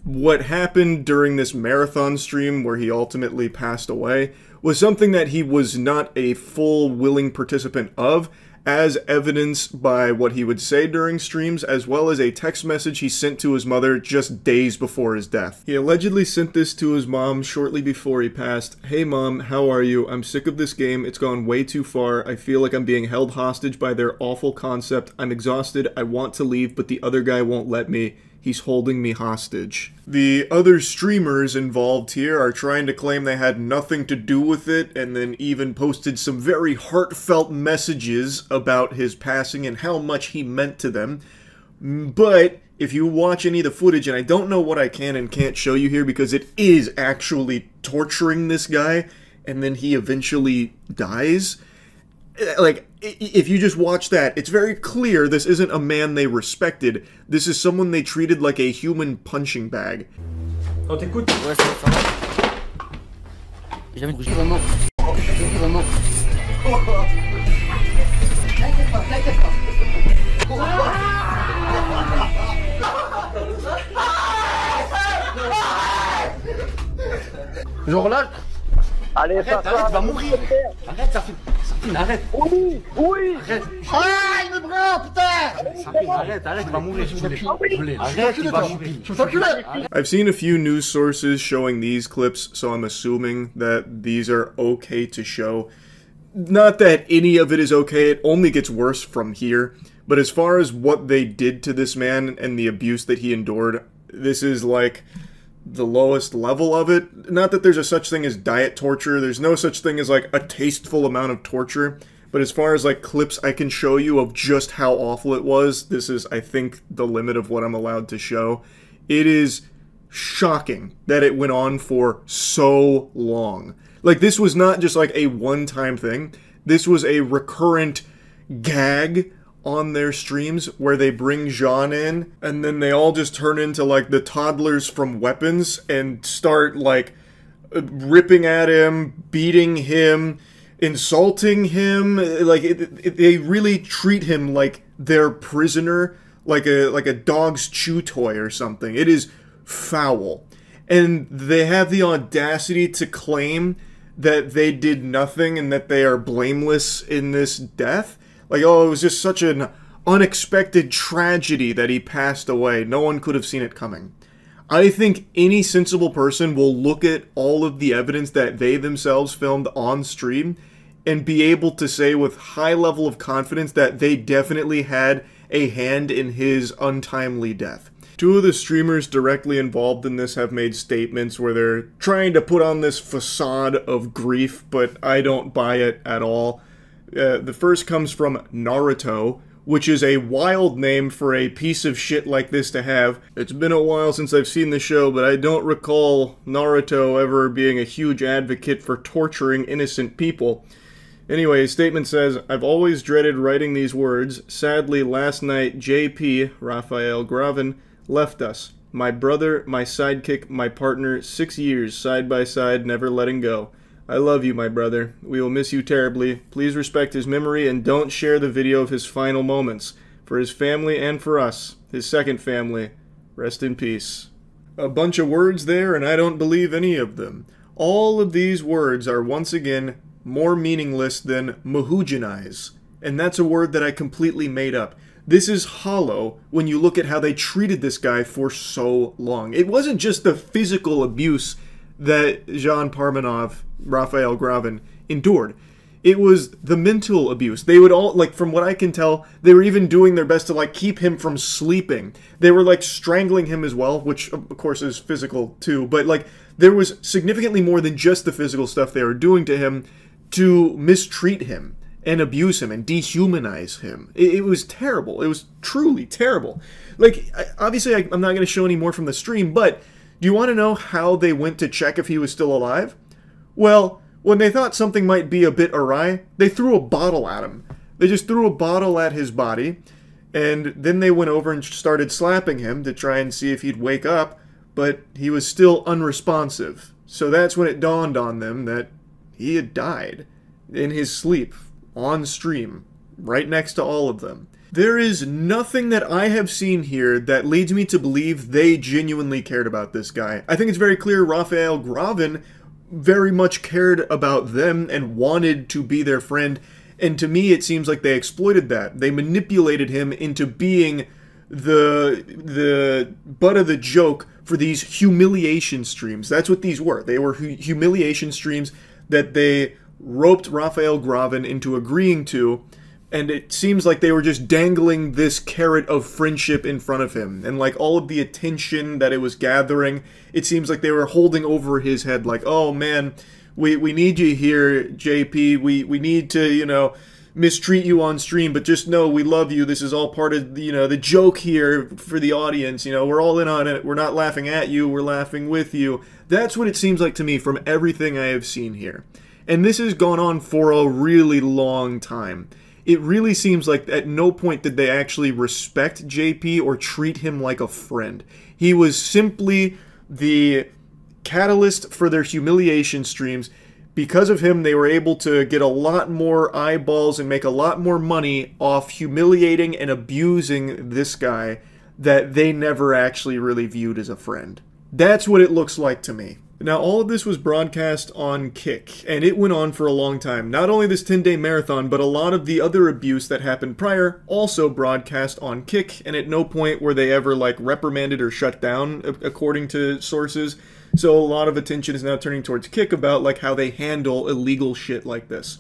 what happened during this marathon stream where he ultimately passed away was something that he was not a full willing participant of, as evidenced by what he would say during streams, as well as a text message he sent to his mother just days before his death. He allegedly sent this to his mom shortly before he passed. Hey mom, how are you? I'm sick of this game. It's gone way too far. I feel like I'm being held hostage by their awful concept. I'm exhausted. I want to leave, but the other guy won't let me. He's holding me hostage. The other streamers involved here are trying to claim they had nothing to do with it, and then even posted some very heartfelt messages about his passing and how much he meant to them. But if you watch any of the footage, and I don't know what I can and can't show you here because it is actually torturing this guy, and then he eventually dies. Like, if you just watch that, it's very clear this isn't a man they respected. This is someone they treated like a human punching bag. On t'écoute? Ouais, ça va. J'ai jamais bougé vraiment. Vraiment. T'inquiète pas. Genre là. Allez, arrête, tu vas mourir. Arrête, Sarfine, arrête. Oui, oui. Arrête. Ah, il me prend, putain. Sarfine, arrête, tu vas mourir. Arrête, tu vas mourir. Je t'enculer. I've seen a few news sources showing these clips, so I'm assuming that these are okay to show. Not that any of it is okay, it only gets worse from here. But as far as what they did to this man and the abuse that he endured, this is like the lowest level of it. Not that there's a such thing as diet torture, there's no such thing as like a tasteful amount of torture, but as far as like clips I can show you of just how awful it was, this is, I think, the limit of what I'm allowed to show. It is shocking that it went on for so long. Like, this was not just like a one-time thing. This was a recurrent gag on their streams where they bring Jean in and then they all just turn into like the toddlers from Weapons and start like ripping at him, beating him, insulting him. Like they really treat him like their prisoner, like a dog's chew toy or something. It is foul. And they have the audacity to claim that they did nothing and that they are blameless in this death. Like, oh, it was just such an unexpected tragedy that he passed away. No one could have seen it coming. I think any sensible person will look at all of the evidence that they themselves filmed on stream and be able to say with high level of confidence that they definitely had a hand in his untimely death. Two of the streamers directly involved in this have made statements where they're trying to put on this facade of grief, but I don't buy it at all. The first comes from Naruto, which is a wild name for a piece of shit like this to have. It's been a while since I've seen the show, but I don't recall Naruto ever being a huge advocate for torturing innocent people. Anyway, his statement says, "I've always dreaded writing these words. Sadly, last night, JP, Raphael Gravin, left us. My brother, my sidekick, my partner, 6 years, side by side, never letting go. I love you, my brother. We will miss you terribly. Please respect his memory and don't share the video of his final moments. For his family and for us, his second family, rest in peace." A bunch of words there, and I don't believe any of them. All of these words are once again more meaningless than mahujanize, and that's a word that I completely made up. This is hollow when you look at how they treated this guy for so long. It wasn't just the physical abuse that Jean Parmenov, Raphael Gravin, endured. It was the mental abuse. They would all, like, from what I can tell, they were even doing their best to, like, keep him from sleeping. They were, like, strangling him as well, which, of course, is physical, too. But, like, there was significantly more than just the physical stuff they were doing to him to mistreat him and abuse him and dehumanize him. It was terrible. It was truly terrible. Like, obviously, I'm not going to show any more from the stream, but do you want to know how they went to check if he was still alive? Well, when they thought something might be a bit awry, they threw a bottle at him. They just threw a bottle at his body, and then they went over and started slapping him to try and see if he'd wake up, but he was still unresponsive. So that's when it dawned on them that he had died in his sleep, on stream, right next to all of them. There is nothing that I have seen here that leads me to believe they genuinely cared about this guy. I think it's very clear Raphael Gravin very much cared about them and wanted to be their friend, and to me it seems like they exploited that. They manipulated him into being the butt of the joke for these humiliation streams. That's what these were. They were humiliation streams that they roped Raphael Gravin into agreeing to, and it seems like they were just dangling this carrot of friendship in front of him. And like all of the attention that it was gathering, it seems like they were holding over his head like, oh man, we need you here, JP. We need to, you know, mistreat you on stream, but just know we love you. This is all part of, you know, the joke here for the audience. You know, we're all in on it. We're not laughing at you. We're laughing with you. That's what it seems like to me from everything I have seen here. And this has gone on for a really long time. It really seems like at no point did they actually respect JP or treat him like a friend. He was simply the catalyst for their humiliation streams. Because of him, they were able to get a lot more eyeballs and make a lot more money off humiliating and abusing this guy that they never actually really viewed as a friend. That's what it looks like to me. Now, all of this was broadcast on Kick, and it went on for a long time. Not only this 10-day marathon, but a lot of the other abuse that happened prior also broadcast on Kick, and at no point were they ever, like, reprimanded or shut down, according to sources. So a lot of attention is now turning towards Kick about, like, how they handle illegal shit like this.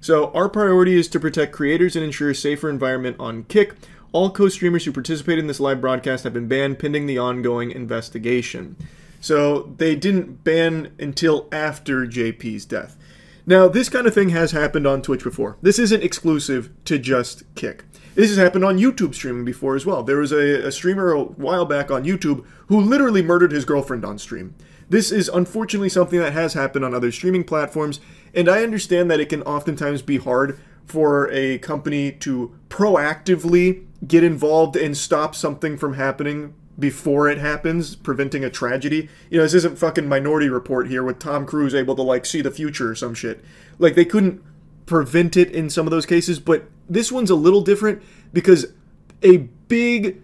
So our priority is to protect creators and ensure a safer environment on Kick. All co-streamers who participated in this live broadcast have been banned pending the ongoing investigation. So they didn't ban until after JP's death. Now, this kind of thing has happened on Twitch before. This isn't exclusive to just Kick. This has happened on YouTube streaming before as well. There was a streamer a while back on YouTube who literally murdered his girlfriend on stream. This is unfortunately something that has happened on other streaming platforms, and I understand that it can oftentimes be hard for a company to proactively get involved and stop something from happening before it happens, preventing a tragedy. You know, this isn't fucking Minority Report here with Tom Cruise able to, like, see the future or some shit. Like, they couldn't prevent it in some of those cases, but this one's a little different because a big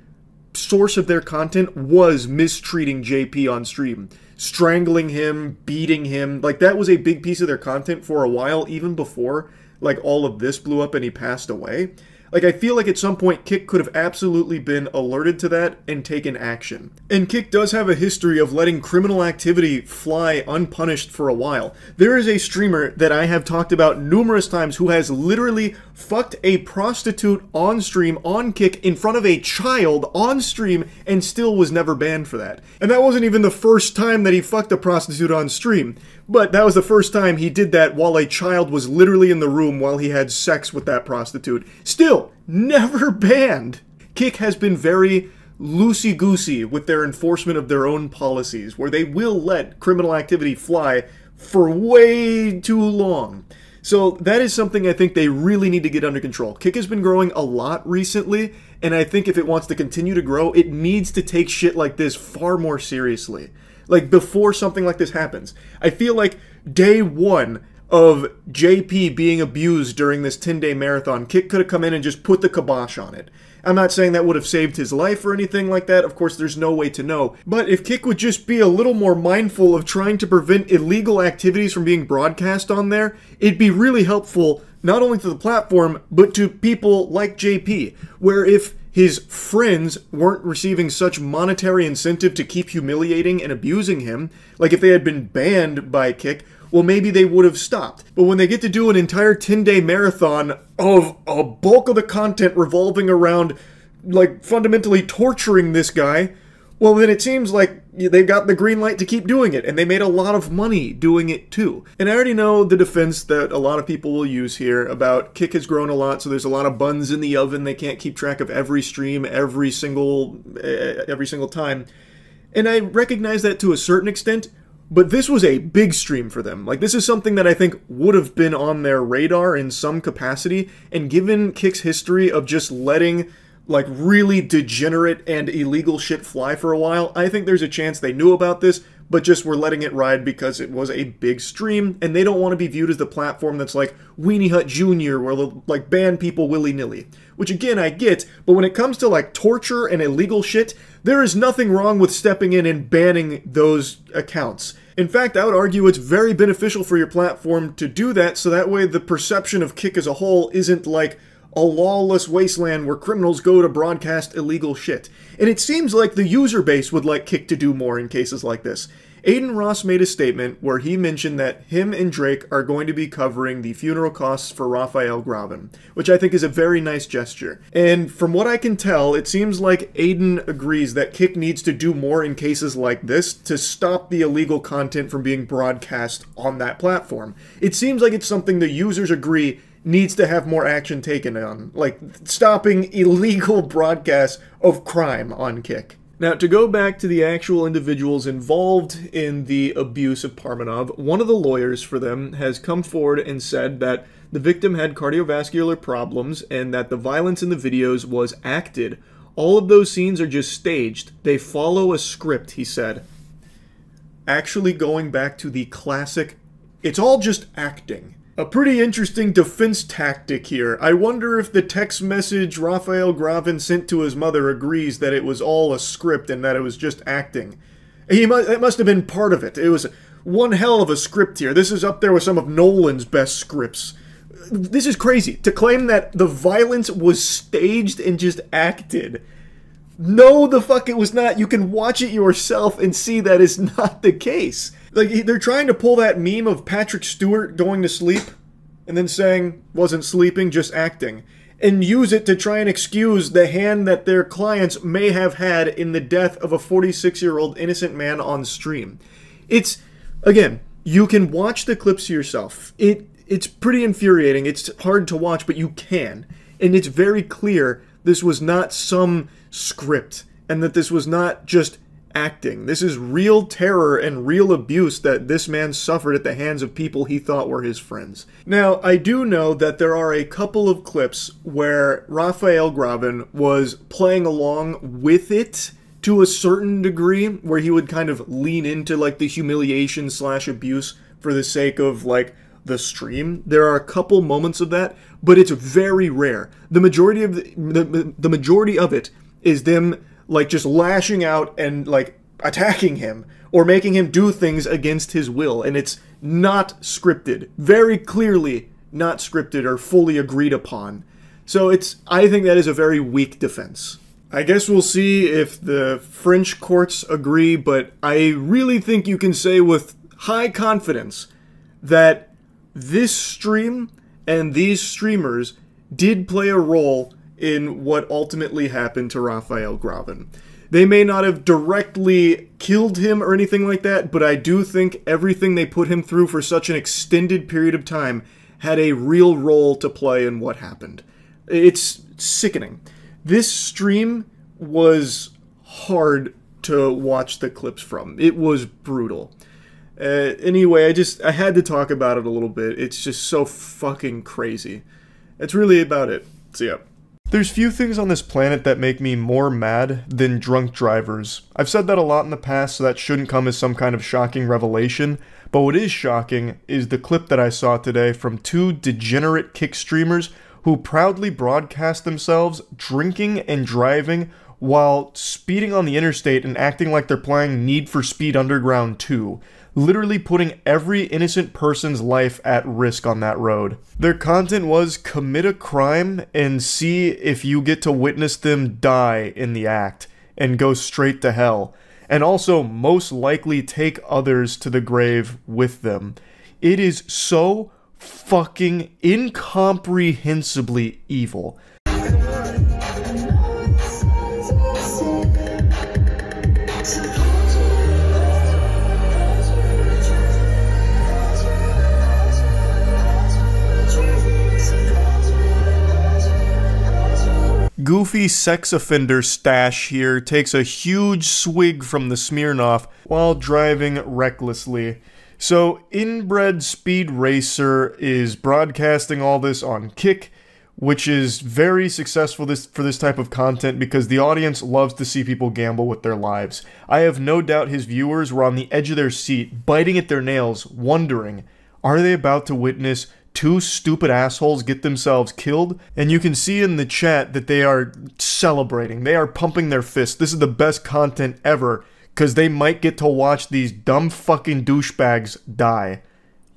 source of their content was mistreating JP on stream. Strangling him, beating him. Like, that was a big piece of their content for a while, even before, like, all of this blew up and he passed away. Like, I feel like at some point Kick could have absolutely been alerted to that and taken action. And Kick does have a history of letting criminal activity fly unpunished for a while. There is a streamer that I have talked about numerous times who has literally fucked a prostitute on stream, on Kick, in front of a child on stream, and still was never banned for that. And that wasn't even the first time that he fucked a prostitute on stream. But that was the first time he did that while a child was literally in the room while he had sex with that prostitute. Still, never banned. Kick has been very loosey-goosey with their enforcement of their own policies, where they will let criminal activity fly for way too long. So that is something I think they really need to get under control. Kick has been growing a lot recently, and I think if it wants to continue to grow, it needs to take shit like this far more seriously. Like, before something like this happens. I feel like day one of JP being abused during this 10-day marathon, Kick could have come in and just put the kibosh on it. I'm not saying that would have saved his life or anything like that. Of course, there's no way to know. But if Kick would just be a little more mindful of trying to prevent illegal activities from being broadcast on there, it'd be really helpful not only to the platform, but to people like JP, where if his friends weren't receiving such monetary incentive to keep humiliating and abusing him, like if they had been banned by Kick, well, maybe they would have stopped. But when they get to do an entire 10-day marathon of a bulk of the content revolving around, like, fundamentally torturing this guy, well, then it seems like they've got the green light to keep doing it, and they made a lot of money doing it too. And I already know the defense that a lot of people will use here about Kick has grown a lot, so there's a lot of buns in the oven. They can't keep track of every stream every single time. And I recognize that to a certain extent, but this was a big stream for them. Like, this is something that I think would have been on their radar in some capacity, and given Kick's history of just letting, like, really degenerate and illegal shit fly for a while, I think there's a chance they knew about this, but just were letting it ride because it was a big stream, and they don't want to be viewed as the platform that's like Weenie Hut Jr., where they'll, like, ban people willy-nilly. Which, again, I get, but when it comes to, like, torture and illegal shit, there is nothing wrong with stepping in and banning those accounts. In fact, I would argue it's very beneficial for your platform to do that, so that way the perception of Kick as a whole isn't like a lawless wasteland where criminals go to broadcast illegal shit. And it seems like the user base would like Kick to do more in cases like this. Aiden Ross made a statement where he mentioned that him and Drake are going to be covering the funeral costs for Raphael Gravin, which I think is a very nice gesture. And from what I can tell, it seems like Aiden agrees that Kick needs to do more in cases like this to stop the illegal content from being broadcast on that platform. It seems like it's something the users agree needs to have more action taken on, like stopping illegal broadcasts of crime on Kick. Now, to go back to the actual individuals involved in the abuse of Parmenov, one of the lawyers for them has come forward and said that the victim had cardiovascular problems and that the violence in the videos was acted. All of those scenes are just staged. They follow a script, he said. Actually going back to the classic, it's all just acting. A pretty interesting defense tactic here. I wonder if the text message Raphael Gravin sent to his mother agrees that it was all a script and that it was just acting. That must have been part of it. It was one hell of a script here. This is up there with some of Nolan's best scripts. This is crazy. To claim that the violence was staged and just acted. No, the fuck it was not. You can watch it yourself and see that is not the case. Like, they're trying to pull that meme of Patrick Stewart going to sleep and then saying, wasn't sleeping, just acting, and use it to try and excuse the hand that their clients may have had in the death of a 46-year-old innocent man on stream. It's, again, you can watch the clips yourself. It's pretty infuriating. It's hard to watch, but you can. And it's very clear this was not some script and that this was not just acting. This is real terror and real abuse that this man suffered at the hands of people he thought were his friends. Now, I do know that there are a couple of clips where Raphael Graben was playing along with it to a certain degree, where he would kind of lean into, like, the humiliation slash abuse for the sake of, like, the stream. There are a couple moments of that, but it's very rare. The majority of the majority of it is them, like, just lashing out and, like, attacking him or making him do things against his will, and it's not scripted. Very clearly not scripted or fully agreed upon. So I think that is a very weak defense. I guess we'll see if the French courts agree, but I really think you can say with high confidence that this stream and these streamers did play a role in what ultimately happened to Raphael Graben. They may not have directly killed him or anything like that, but I do think everything they put him through for such an extended period of time had a real role to play in what happened. It's sickening. This stream was hard to watch the clips from. It was brutal. Anyway, I had to talk about it a little bit. It's just so fucking crazy. That's really about it. So yeah. There's few things on this planet that make me more mad than drunk drivers. I've said that a lot in the past, so that shouldn't come as some kind of shocking revelation, but what is shocking is the clip that I saw today from two degenerate kick streamers who proudly broadcast themselves drinking and driving while speeding on the interstate and acting like they're playing Need for Speed Underground 2, literally putting every innocent person's life at risk on that road. Their content was commit a crime and see if you get to witness them die in the act and go straight to hell, and also most likely take others to the grave with them. It is so fucking incomprehensibly evil. Goofy sex offender Stash here takes a huge swig from the Smirnoff while driving recklessly. So, Inbred Speed Racer is broadcasting all this on Kick, which is very successful for this type of content because the audience loves to see people gamble with their lives. I have no doubt his viewers were on the edge of their seat, biting at their nails, wondering, are they about to witness two stupid assholes get themselves killed? And you can see in the chat that they are celebrating. They are pumping their fists. This is the best content ever, because they might get to watch these dumb fucking douchebags die.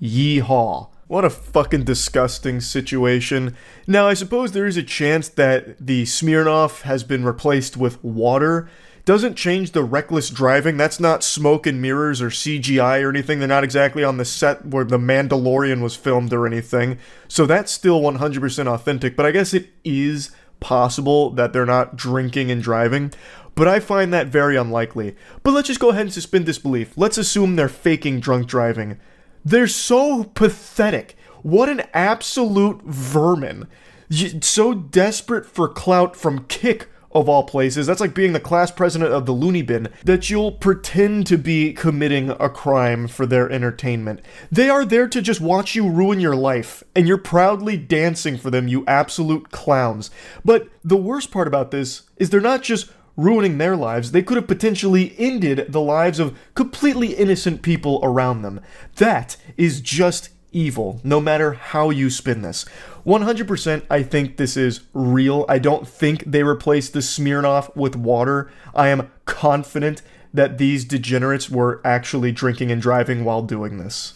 Yeehaw. What a fucking disgusting situation. Now, I suppose there is a chance that the Smirnoff has been replaced with water. Doesn't change the reckless driving. That's not smoke and mirrors or CGI or anything. They're not exactly on the set where The Mandalorian was filmed or anything. So that's still 100% authentic, but I guess it is possible that they're not drinking and driving. But I find that very unlikely. But let's just go ahead and suspend disbelief. Let's assume they're faking drunk driving. They're so pathetic. What an absolute vermin. So desperate for clout from Kick, of all places. That's like being the class president of the loony bin, that you'll pretend to be committing a crime for their entertainment. They are there to just watch you ruin your life, and you're proudly dancing for them, you absolute clowns. But the worst part about this is they're not just ruining their lives, they could have potentially ended the lives of completely innocent people around them. That is just evil, no matter how you spin this. 100% I think this is real. I don't think they replaced the Smirnoff with water. I am confident that these degenerates were actually drinking and driving while doing this.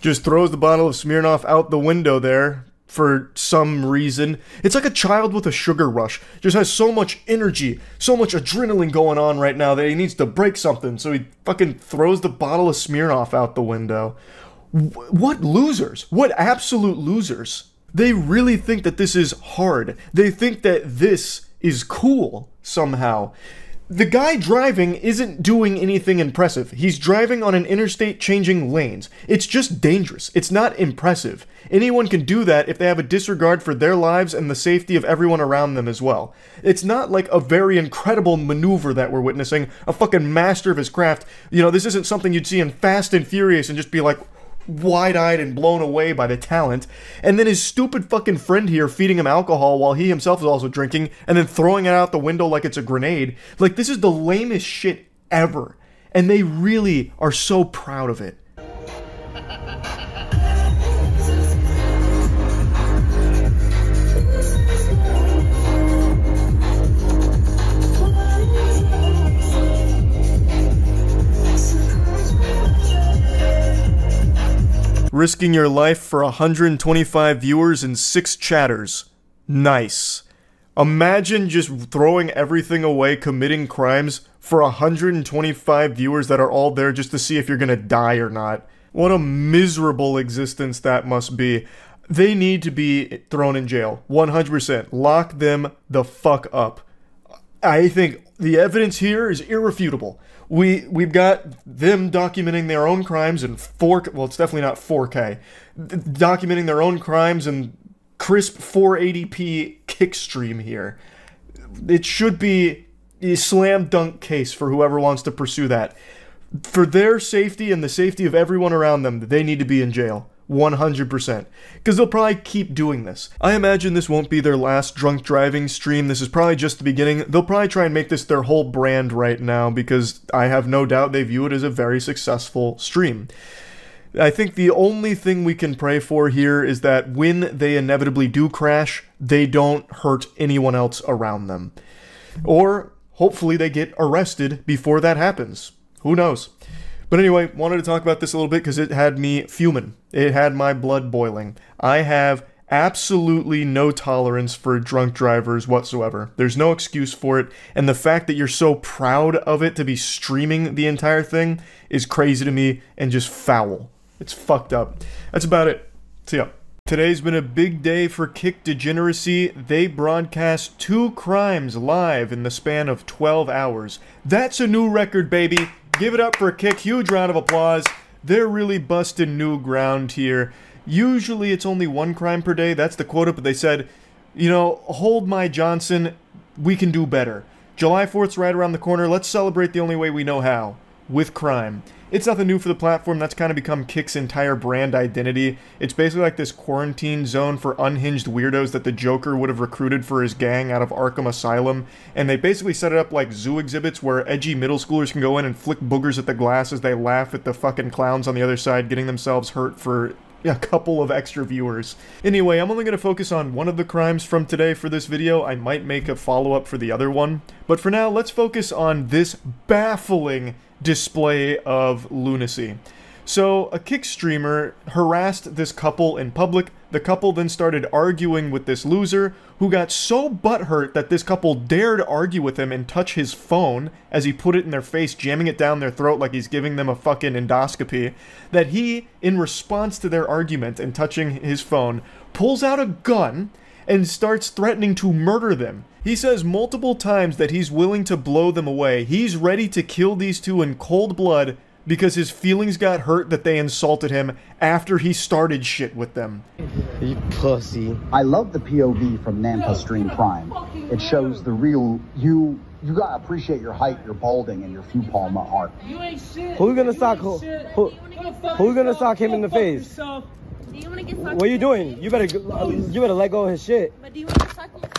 Just throws the bottle of Smirnoff out the window there for some reason. It's like a child with a sugar rush. Just has so much energy, so much adrenaline going on right now that he needs to break something, so he fucking throws the bottle of Smirnoff out the window. What losers? What absolute losers? They really think that this is hard. They think that this is cool somehow. The guy driving isn't doing anything impressive. He's driving on an interstate changing lanes. It's just dangerous. It's not impressive. Anyone can do that if they have a disregard for their lives and the safety of everyone around them as well. It's not like a very incredible maneuver that we're witnessing, a fucking master of his craft. You know, this isn't something you'd see in Fast and Furious and just be like, wide-eyed and blown away by the talent, and then his stupid fucking friend here feeding him alcohol while he himself is also drinking, and then throwing it out the window like it's a grenade. Like, this is the lamest shit ever, and they really are so proud of it. Risking your life for 125 viewers and 6 chatters. Nice. Imagine just throwing everything away, committing crimes for 125 viewers that are all there just to see if you're gonna die or not. What a miserable existence that must be. They need to be thrown in jail. 100%. Lock them the fuck up. I think the evidence here is irrefutable. We've got them documenting their own crimes in well, it's definitely not 4K. Documenting their own crimes in crisp 480p kick stream here. It should be a slam dunk case for whoever wants to pursue that. For their safety and the safety of everyone around them, they need to be in jail. 100%. Because they'll probably keep doing this. I imagine this won't be their last drunk driving stream. This is probably just the beginning. They'll probably try and make this their whole brand right now because I have no doubt they view it as a very successful stream. I think the only thing we can pray for here is that when they inevitably do crash, they don't hurt anyone else around them. Or hopefully they get arrested before that happens. Who knows? But anyway, wanted to talk about this a little bit because it had me fuming. It had my blood boiling. I have absolutely no tolerance for drunk drivers whatsoever. There's no excuse for it, and the fact that you're so proud of it to be streaming the entire thing is crazy to me and just foul. It's fucked up. That's about it. See ya. Today's been a big day for Kick Degeneracy. They broadcast 2 crimes live in the span of 12 hours. That's a new record, baby. Give it up for Kick. Huge round of applause. They're really busting new ground here. Usually it's only 1 crime per day. That's the quota, but they said, you know, hold my Johnson. We can do better. July 4th's right around the corner. Let's celebrate the only way we know how. With crime. It's nothing new for the platform. That's kind of become Kick's entire brand identity. It's basically like this quarantine zone for unhinged weirdos that the Joker would have recruited for his gang out of Arkham Asylum. And they basically set it up like zoo exhibits where edgy middle schoolers can go in and flick boogers at the glass as they laugh at the fucking clowns on the other side getting themselves hurt for a couple of extra viewers. Anyway, I'm only going to focus on one of the crimes from today for this video. I might make a follow-up for the other one. But for now, let's focus on this baffling display of lunacy. So, a Kick streamer harassed this couple in public. The couple then started arguing with this loser, who got so butthurt that this couple dared argue with him and touch his phone as he put it in their face, jamming it down their throat like he's giving them a fucking endoscopy, that he, in response to their argument and touching his phone, pulls out a gun and starts threatening to murder them. He says multiple times that he's willing to blow them away. He's ready to kill these two in cold blood because his feelings got hurt that they insulted him after he started shit with them. You pussy. I love the POV from Nampa Stream Prime. It shows the real you. You gotta appreciate your height, your balding, and your few palm art. You ain't shit. Who's gonna sock who's gonna sock him in the face? Do you wanna get What are you doing? You better let go of his shit. But do you wanna suck in the face?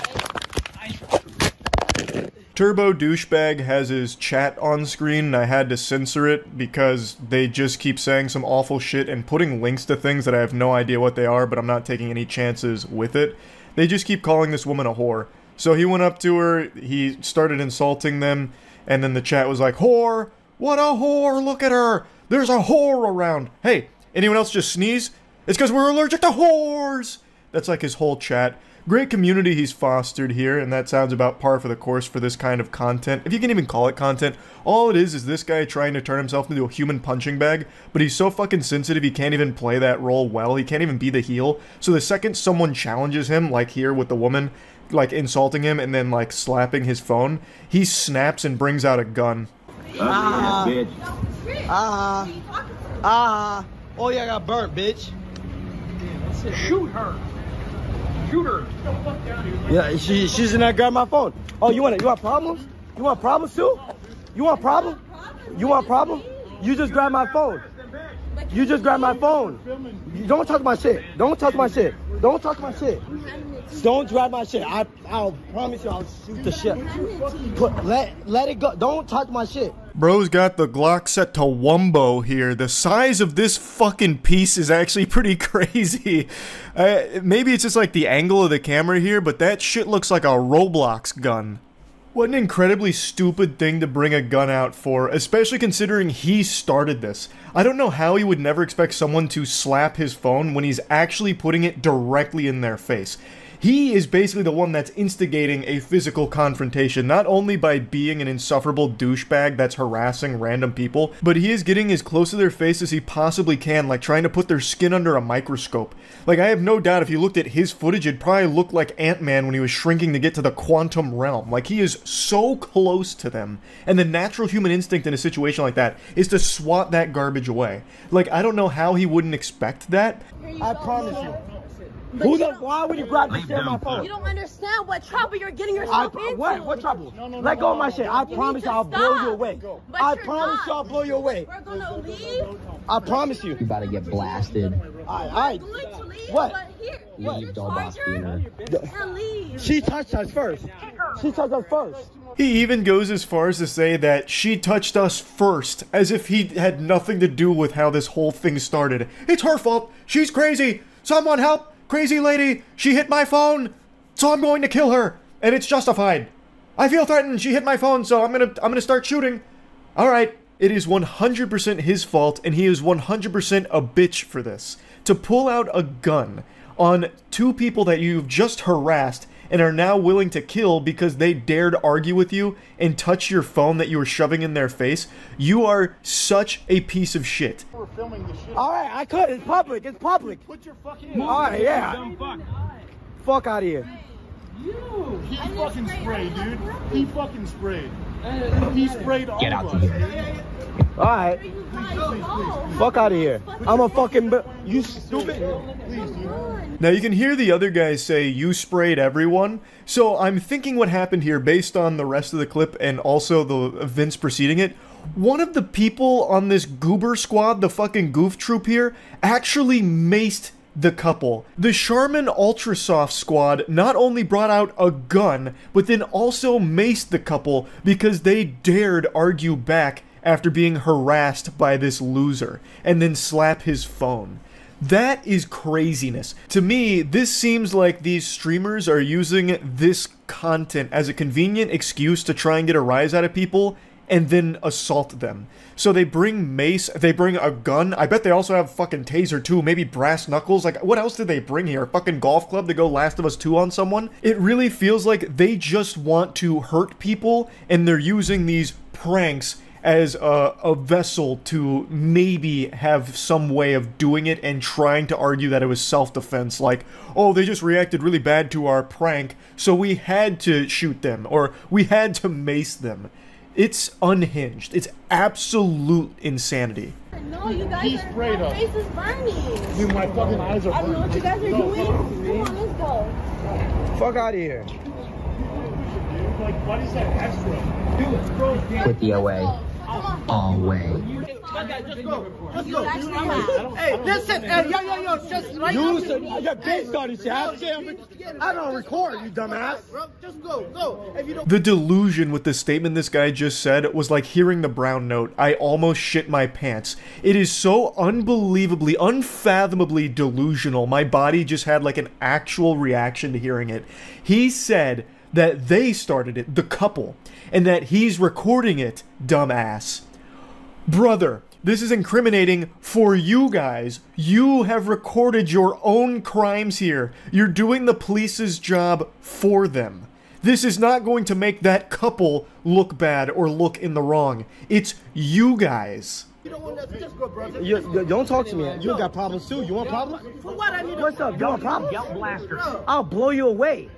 Turbo Douchebag has his chat on screen, and I had to censor it because they just keep saying some awful shit and putting links to things that I have no idea what they are, but I'm not taking any chances with it. They just keep calling this woman a whore. So he went up to her, he started insulting them, and then the chat was like, "Whore! What a whore! Look at her! There's a whore around! Hey, anyone else just sneeze? It's because we're allergic to whores!" That's like his whole chat. Great community he's fostered here, and that sounds about par for the course for this kind of content. If you can even call it content, all it is this guy trying to turn himself into a human punching bag, but he's so fucking sensitive he can't even play that role well, he can't even be the heel. So the second someone challenges him, like here with the woman, like insulting him and then like slapping his phone, he snaps and brings out a gun. Oh yeah, I got burnt, bitch. Shoot her. Shoot her. Yeah, she's in there grabbing my phone. Oh, you want problems? You want problems too? You want problem? You want problem? You just grabbed my phone. You just grabbed my phone. Don't touch my shit. Don't touch my shit. Don't touch my shit. Don't grab my shit. I'll promise you I'll shoot the shit. Let it go. Don't touch my shit. Bro's got the Glock set to Wumbo here. The size of this fucking piece is actually pretty crazy. Maybe it's just like the angle of the camera here, but that shit looks like a Roblox gun. What an incredibly stupid thing to bring a gun out for, especially considering he started this. I don't know how he would never expect someone to slap his phone when he's actually putting it directly in their face. He is basically the one that's instigating a physical confrontation, not only by being an insufferable douchebag that's harassing random people, but he is getting as close to their face as he possibly can, like trying to put their skin under a microscope. Like, I have no doubt if you looked at his footage, it'd probably look like Ant-Man when he was shrinking to get to the quantum realm. Like, he is so close to them, and the natural human instinct in a situation like that is to swat that garbage away. Like, I don't know how he wouldn't expect that. I promise you. Why would you grab the shit on my phone? You don't understand what trouble you're getting yourself into. What trouble? Let go of my shit. I promise you I'll blow you away. I promise you I'll blow you away. We're gonna leave. I promise you. You about to get blasted. Alright. What? Leave, doll boss beaner. She touched us first. She touched us first. He even goes as far as to say that she touched us first, as if he had nothing to do with how this whole thing started. It's her fault. She's crazy. Someone help. Crazy lady, she hit my phone, so I'm going to kill her, and it's justified. I feel threatened, she hit my phone, so I'm gonna start shooting. Alright, it is 100% his fault, and he is 100% a bitch for this. To pull out a gun on two people that you've just harassed and are now willing to kill because they dared argue with you and touch your phone that you were shoving in their face, you are such a piece of shit. Alright, I could. It's public. It's public. Put your fucking... Alright, yeah. Fuck out of here. He fucking sprayed, dude. He fucking sprayed. He sprayed all of us. Alright. Fuck out of here. I'm a fucking... You stupid. Please, dude. Now you can hear the other guys say, you sprayed everyone. So I'm thinking what happened here based on the rest of the clip and also the events preceding it. One of the people on this goober squad, the fucking goof troop here, actually maced the couple. The Charmin Ultrasoft squad not only brought out a gun, but then also maced the couple because they dared argue back after being harassed by this loser, and then slap his phone. That is craziness. To me, this seems like these streamers are using this content as a convenient excuse to try and get a rise out of people and then assault them. So they bring mace, they bring a gun, I bet they also have fucking taser too, maybe brass knuckles, like what else did they bring here? A fucking golf club to go Last of Us 2 on someone? It really feels like they just want to hurt people and they're using these pranks as a vessel to maybe have some way of doing it and trying to argue that it was self-defense, like, oh, they just reacted really bad to our prank, so we had to shoot them, or we had to mace them. It's unhinged. It's absolute insanity. No, you guys He sprayed your us. face is burning. Dude, my fucking eyes are I don't know what you guys are doing. Come on, let's go. Fuck out of here. Like, what is that extra? Put the away. Away. Just go. Let's go. Hey, listen. Hey, yo. Just right now. Your bitch started shit. I don't record, you dumbass. Just go. If you don't. The delusion with the statement this guy just said was like hearing the brown note. I almost shit my pants. It is so unbelievably, unfathomably delusional. My body just had like an actual reaction to hearing it. He said that they started it, the couple, and that he's recording it, dumbass. Brother, this is incriminating for you guys. You have recorded your own crimes here. You're doing the police's job for them. This is not going to make that couple look bad or look in the wrong. It's you guys. You don't talk to me. You got problems too. You want problems? For what I need? What's up? You want problems? Yell blaster. I'll blow you away.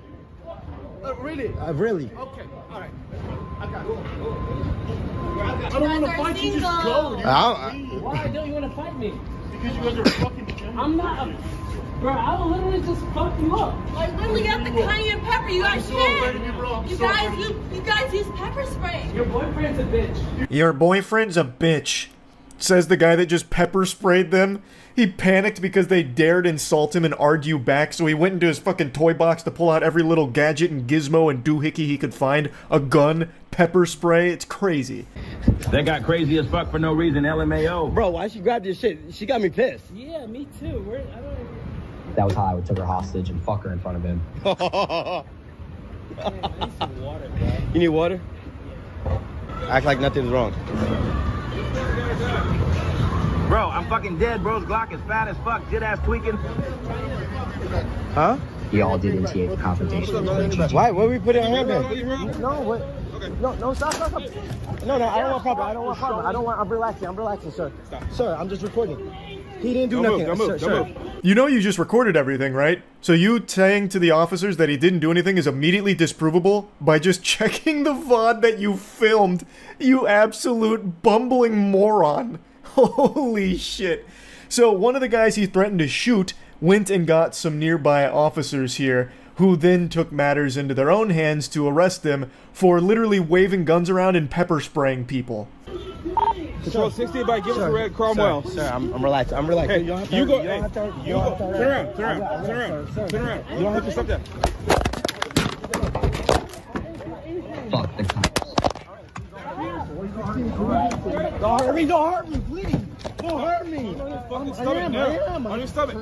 Really? Really? Okay. All right. I got it. I don't want to fight you. Just go. Dude. Why don't you want to fight me? Because you guys are fucking. I'm not. Bro, I will literally just fuck you up. Like literally got the cayenne pepper. You guys shit. You guys use pepper spray. Your boyfriend's a bitch. Your boyfriend's a bitch, says the guy that just pepper sprayed them. He panicked because they dared insult him and argue back, so he went into his fucking toy box to pull out every little gadget and gizmo and doohickey he could find. A gun, pepper spray, it's crazy. They got crazy as fuck for no reason, LMAO. Bro, why she grabbed this shit? She got me pissed. Yeah, me too. That was how I would took her hostage and fuck her in front of him. I need some water, bro. You need water? Act like nothing's wrong. Bro, I'm fucking dead. Bro's Glock is fat as fuck. Jit ass tweaking. Huh? Y'all did initiate the confrontation. Why? What we put in our handbag? No, what? No, stop. No, I don't want problem. I'm relaxing, sir. Sir, I'm just recording. He didn't do nothing. Sir. You know you just recorded everything, right? So you saying to the officers that he didn't do anything is immediately disprovable by just checking the VOD that you filmed, you absolute bumbling moron. Holy shit. So one of the guys he threatened to shoot went and got some nearby officers here, who then took matters into their own hands to arrest him for literally waving guns around and pepper spraying people. Control 60 by give us a red Cromwell. Sir, I'm relaxed. Hey, you don't have to, you go. You don't have to, You go. Turn around. Turn around. You don't have to stop that. Fuck the cops. Don't hurt me, please. Don't hurt me. On your stomach now. On your stomach.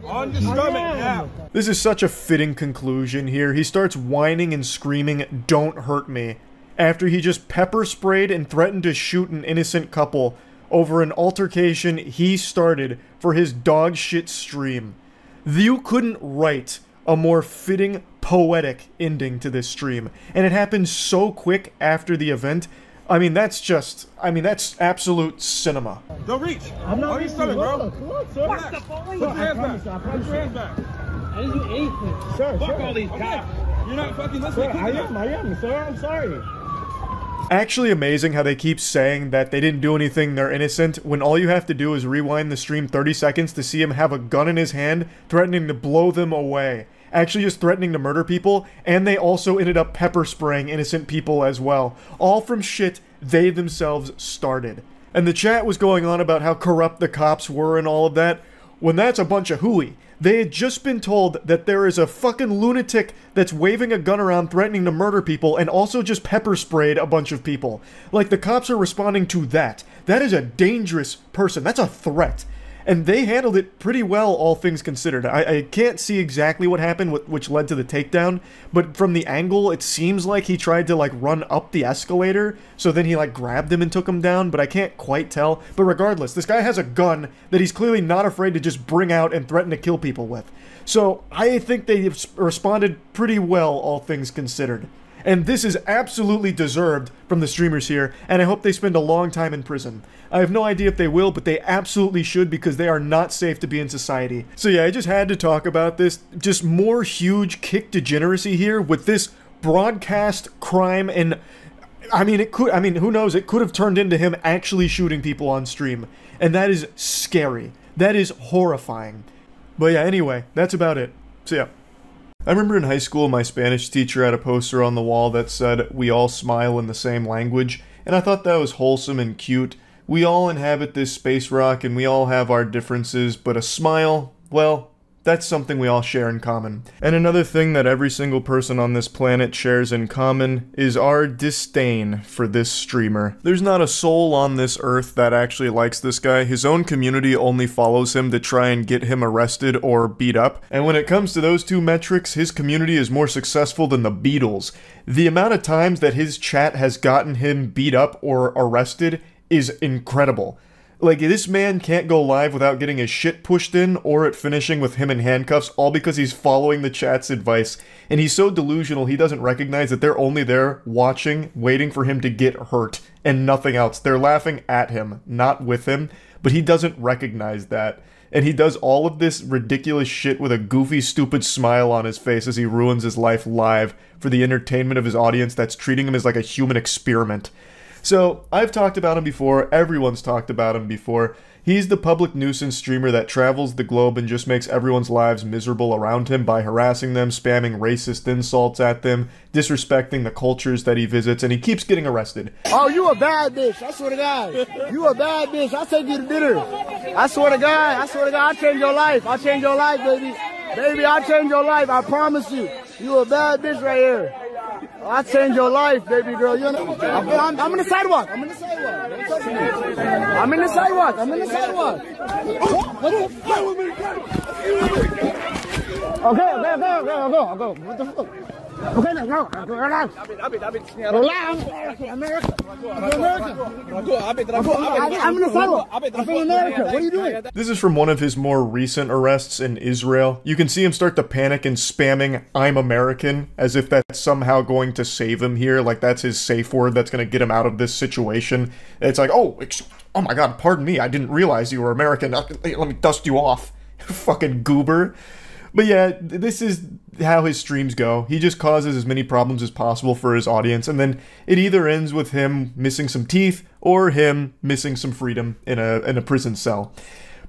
On your stomach now. This is such a fitting conclusion here. He starts whining and screaming, "Don't hurt me," after he just pepper sprayed and threatened to shoot an innocent couple over an altercation he started for his dog shit stream. You couldn't write a more fitting, poetic ending to this stream, and it happened so quick after the event. I mean, that's absolute cinema. Don't reach. I'm not on your stomach, bro. Look, sir. Relax. Put your hands back. Put your hands back. I didn't do anything. Sir, Fuck all these cops. You're not fucking listening. I am, sir. I'm sorry. Actually amazing how they keep saying that they didn't do anything, they're innocent, when all you have to do is rewind the stream 30 seconds to see him have a gun in his hand, threatening to blow them away. Actually just threatening to murder people, and they also ended up pepper spraying innocent people as well. All from shit they themselves started. And the chat was going on about how corrupt the cops were and all of that, when that's a bunch of hooey. They had just been told that there is a fucking lunatic that's waving a gun around threatening to murder people and also just pepper sprayed a bunch of people. Like, the cops are responding to that. That is a dangerous person. That's a threat. And they handled it pretty well, all things considered. I can't see exactly what happened, which led to the takedown, but from the angle, it seems like he tried to, like, run up the escalator, so then he, like, grabbed him and took him down, but I can't quite tell. But regardless, this guy has a gun that he's clearly not afraid to just bring out and threaten to kill people with. So, I think they responded pretty well, all things considered. And this is absolutely deserved from the streamers here, and I hope they spend a long time in prison. I have no idea if they will, but they absolutely should because they are not safe to be in society. So yeah, I just had to talk about this. Just more huge kick degeneracy here with this broadcast crime, and I mean, who knows, it could have turned into him actually shooting people on stream, and that is scary. That is horrifying. But yeah, anyway, that's about it. So yeah. I remember in high school my Spanish teacher had a poster on the wall that said, "We all smile in the same language," and I thought that was wholesome and cute. We all inhabit this space rock and we all have our differences, but a smile, well, that's something we all share in common. And another thing that every single person on this planet shares in common is our disdain for this streamer. There's not a soul on this earth that actually likes this guy. His own community only follows him to try and get him arrested or beat up. And when it comes to those two metrics, his community is more successful than the Beatles. The amount of times that his chat has gotten him beat up or arrested is incredible. Like, this man can't go live without getting his shit pushed in, or it finishing with him in handcuffs, all because he's following the chat's advice. And he's so delusional, he doesn't recognize that they're only there watching, waiting for him to get hurt, and nothing else. They're laughing at him, not with him, but he doesn't recognize that. And he does all of this ridiculous shit with a goofy, stupid smile on his face as he ruins his life live for the entertainment of his audience that's treating him as like a human experiment. So, I've talked about him before, everyone's talked about him before. He's the public nuisance streamer that travels the globe and just makes everyone's lives miserable around him by harassing them, spamming racist insults at them, disrespecting the cultures that he visits, and he keeps getting arrested. Oh, you a bad bitch. I swear to God. You a bad bitch. I'll take you to dinner. I swear to God. I swear to God. I'll change your life. I'll change your life, baby. Baby, I'll change your life. I promise you. You a bad bitch right here. I'll change your life, baby girl. You know, I'm in the sidewalk. I'm in the sidewalk. Don't touch me. I'm in the sidewalk. I'm in the sidewalk. Okay, I'll go. What the fuck? Okay, let's go. Relax. Relax. America. I'm in the sidewalk. I'm from America. What are you doing? This is from one of his more recent arrests in Israel. You can see him start to panic and spamming "I'm American" as if that's somehow going to save him here, like that's his safe word that's going to get him out of this situation. It's like, oh my god, pardon me, I didn't realize you were American. Let me dust you off. Fucking goober. But yeah, this is how his streams go. He just causes as many problems as possible for his audience, and then it either ends with him missing some teeth or him missing some freedom in a prison cell.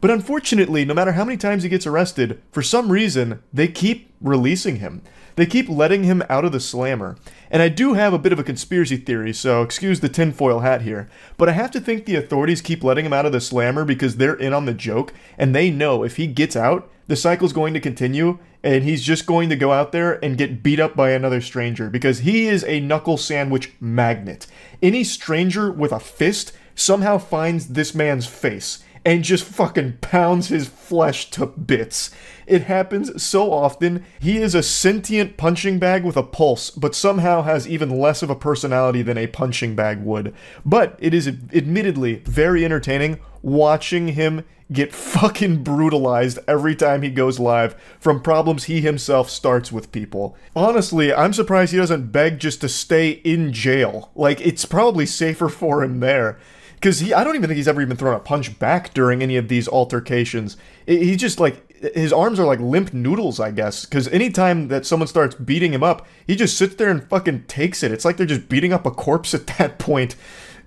But unfortunately, no matter how many times he gets arrested, for some reason, they keep releasing him. They keep letting him out of the slammer. And I do have a bit of a conspiracy theory, so excuse the tinfoil hat here. But I have to think the authorities keep letting him out of the slammer because they're in on the joke, and they know if he gets out, the cycle's going to continue, and he's just going to go out there and get beat up by another stranger, because he is a knuckle sandwich magnet. Any stranger with a fist somehow finds this man's face and just fucking pounds his flesh to bits. It happens so often. He is a sentient punching bag with a pulse, but somehow has even less of a personality than a punching bag would. But it is admittedly very entertaining watching him get fucking brutalized every time he goes live from problems he himself starts with people. Honestly, I'm surprised he doesn't beg just to stay in jail. Like, it's probably safer for him there. Because I don't even think he's ever even thrown a punch back during any of these altercations. He just, like, his arms are like limp noodles, I guess. Because anytime that someone starts beating him up, he just sits there and fucking takes it. It's like they're just beating up a corpse at that point.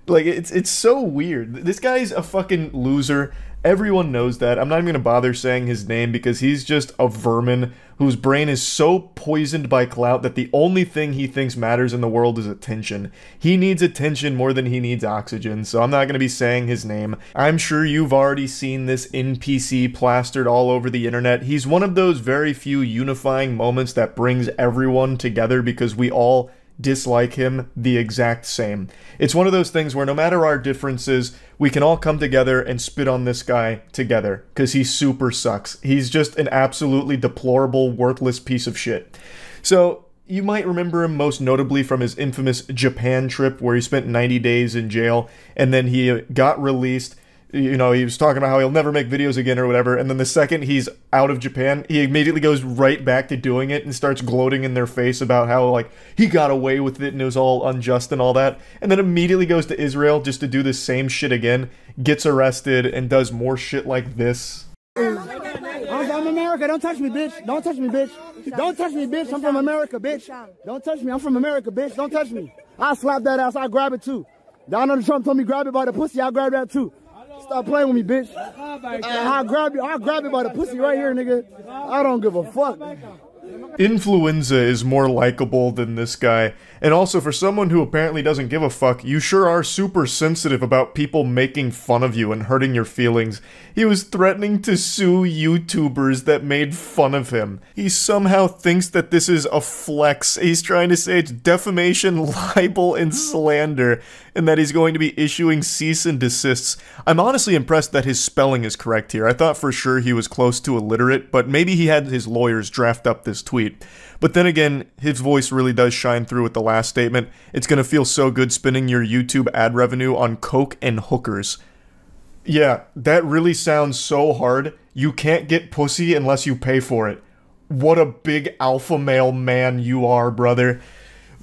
Like, it's so weird. This guy's a fucking loser. Everyone knows that. I'm not even going to bother saying his name because he's just a vermin whose brain is so poisoned by clout that the only thing he thinks matters in the world is attention. He needs attention more than he needs oxygen, so I'm not going to be saying his name. I'm sure you've already seen this NPC plastered all over the internet. He's one of those very few unifying moments that brings everyone together because we all dislike him the exact same. It's one of those things where no matter our differences, we can all come together and spit on this guy together, because he super sucks. He's just an absolutely deplorable, worthless piece of shit. So, you might remember him most notably from his infamous Japan trip where he spent 90 days in jail, and then he got released. You know, he was talking about how he'll never make videos again or whatever, and then the second he's out of Japan, he immediately goes right back to doing it and starts gloating in their face about how, like, he got away with it and it was all unjust and all that, and then immediately goes to Israel just to do the same shit again, gets arrested, and does more shit like this. I'm America. Don't touch me, bitch. Don't touch me, bitch. Don't touch me, bitch. I'm from America, bitch. Don't touch me. I'm from America, bitch. Don't touch me. I'll slap that ass. I'll grab it, too. Donald Trump told me grab it by the pussy. I'll grab that, too. Stop playing with me, bitch. I'll grab it by the pussy right here, nigga. I don't give a fuck. Penguinz0 is more likable than this guy, and also for someone who apparently doesn't give a fuck, you sure are super sensitive about people making fun of you and hurting your feelings. He was threatening to sue YouTubers that made fun of him. He somehow thinks that this is a flex. He's trying to say it's defamation, libel, and slander, and that he's going to be issuing cease and desists. I'm honestly impressed that his spelling is correct here. I thought for sure he was close to illiterate, but maybe he had his lawyers draft up this this tweet. But then again, his voice really does shine through with the last statement. It's gonna feel so good spending your YouTube ad revenue on coke and hookers. Yeah, that really sounds so hard. You can't get pussy unless you pay for it. What a big alpha male man you are, brother.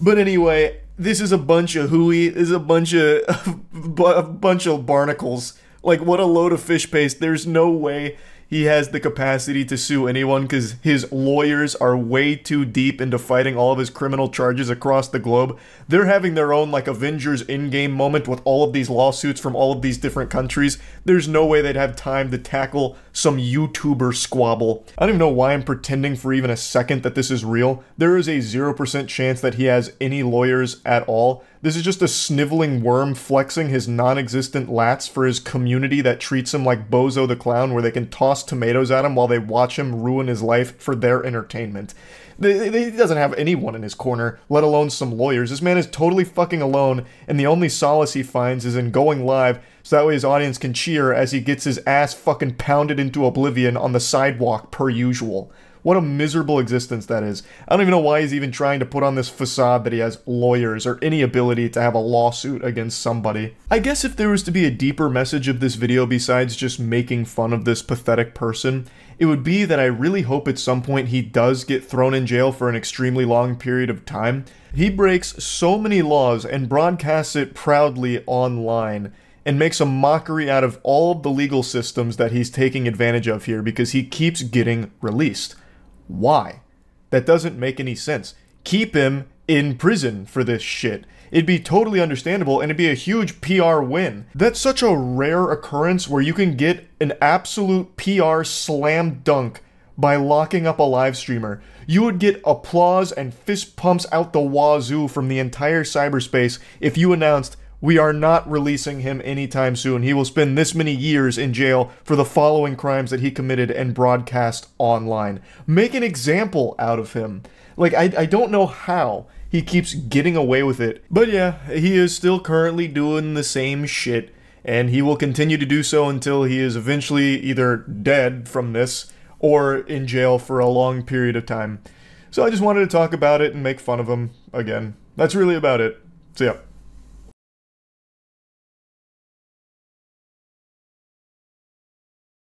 But anyway, this is a bunch of hooey. This is a bunch of barnacles. Like, what a load of fish paste. There's no way he has the capacity to sue anyone because his lawyers are way too deep into fighting all of his criminal charges across the globe. They're having their own, like, Avengers Endgame moment with all of these lawsuits from all of these different countries. There's no way they'd have time to tackle some YouTuber squabble. I don't even know why I'm pretending for even a second that this is real. There is a 0% chance that he has any lawyers at all. This is just a sniveling worm flexing his non-existent lats for his community that treats him like Bozo the Clown, where they can toss tomatoes at him while they watch him ruin his life for their entertainment. He doesn't have anyone in his corner, let alone some lawyers. This man is totally fucking alone, and the only solace he finds is in going live so that way his audience can cheer as he gets his ass fucking pounded into oblivion on the sidewalk per usual. What a miserable existence that is. I don't even know why he's even trying to put on this facade that he has lawyers or any ability to have a lawsuit against somebody. I guess if there was to be a deeper message of this video besides just making fun of this pathetic person, it would be that I really hope at some point he does get thrown in jail for an extremely long period of time. He breaks so many laws and broadcasts it proudly online and makes a mockery out of all of the legal systems that he's taking advantage of here because he keeps getting released. Why? That doesn't make any sense. Keep him in prison for this shit. It'd be totally understandable and it'd be a huge PR win. That's such a rare occurrence where you can get an absolute PR slam dunk by locking up a live streamer. You would get applause and fist pumps out the wazoo from the entire cyberspace if you announced, "We are not releasing him anytime soon. He will spend this many years in jail for the following crimes that he committed and broadcast online." Make an example out of him. Like, I don't know how he keeps getting away with it. But yeah, he is still currently doing the same shit, and he will continue to do so until he is eventually either dead from this or in jail for a long period of time. So I just wanted to talk about it and make fun of him again. That's really about it. So yeah.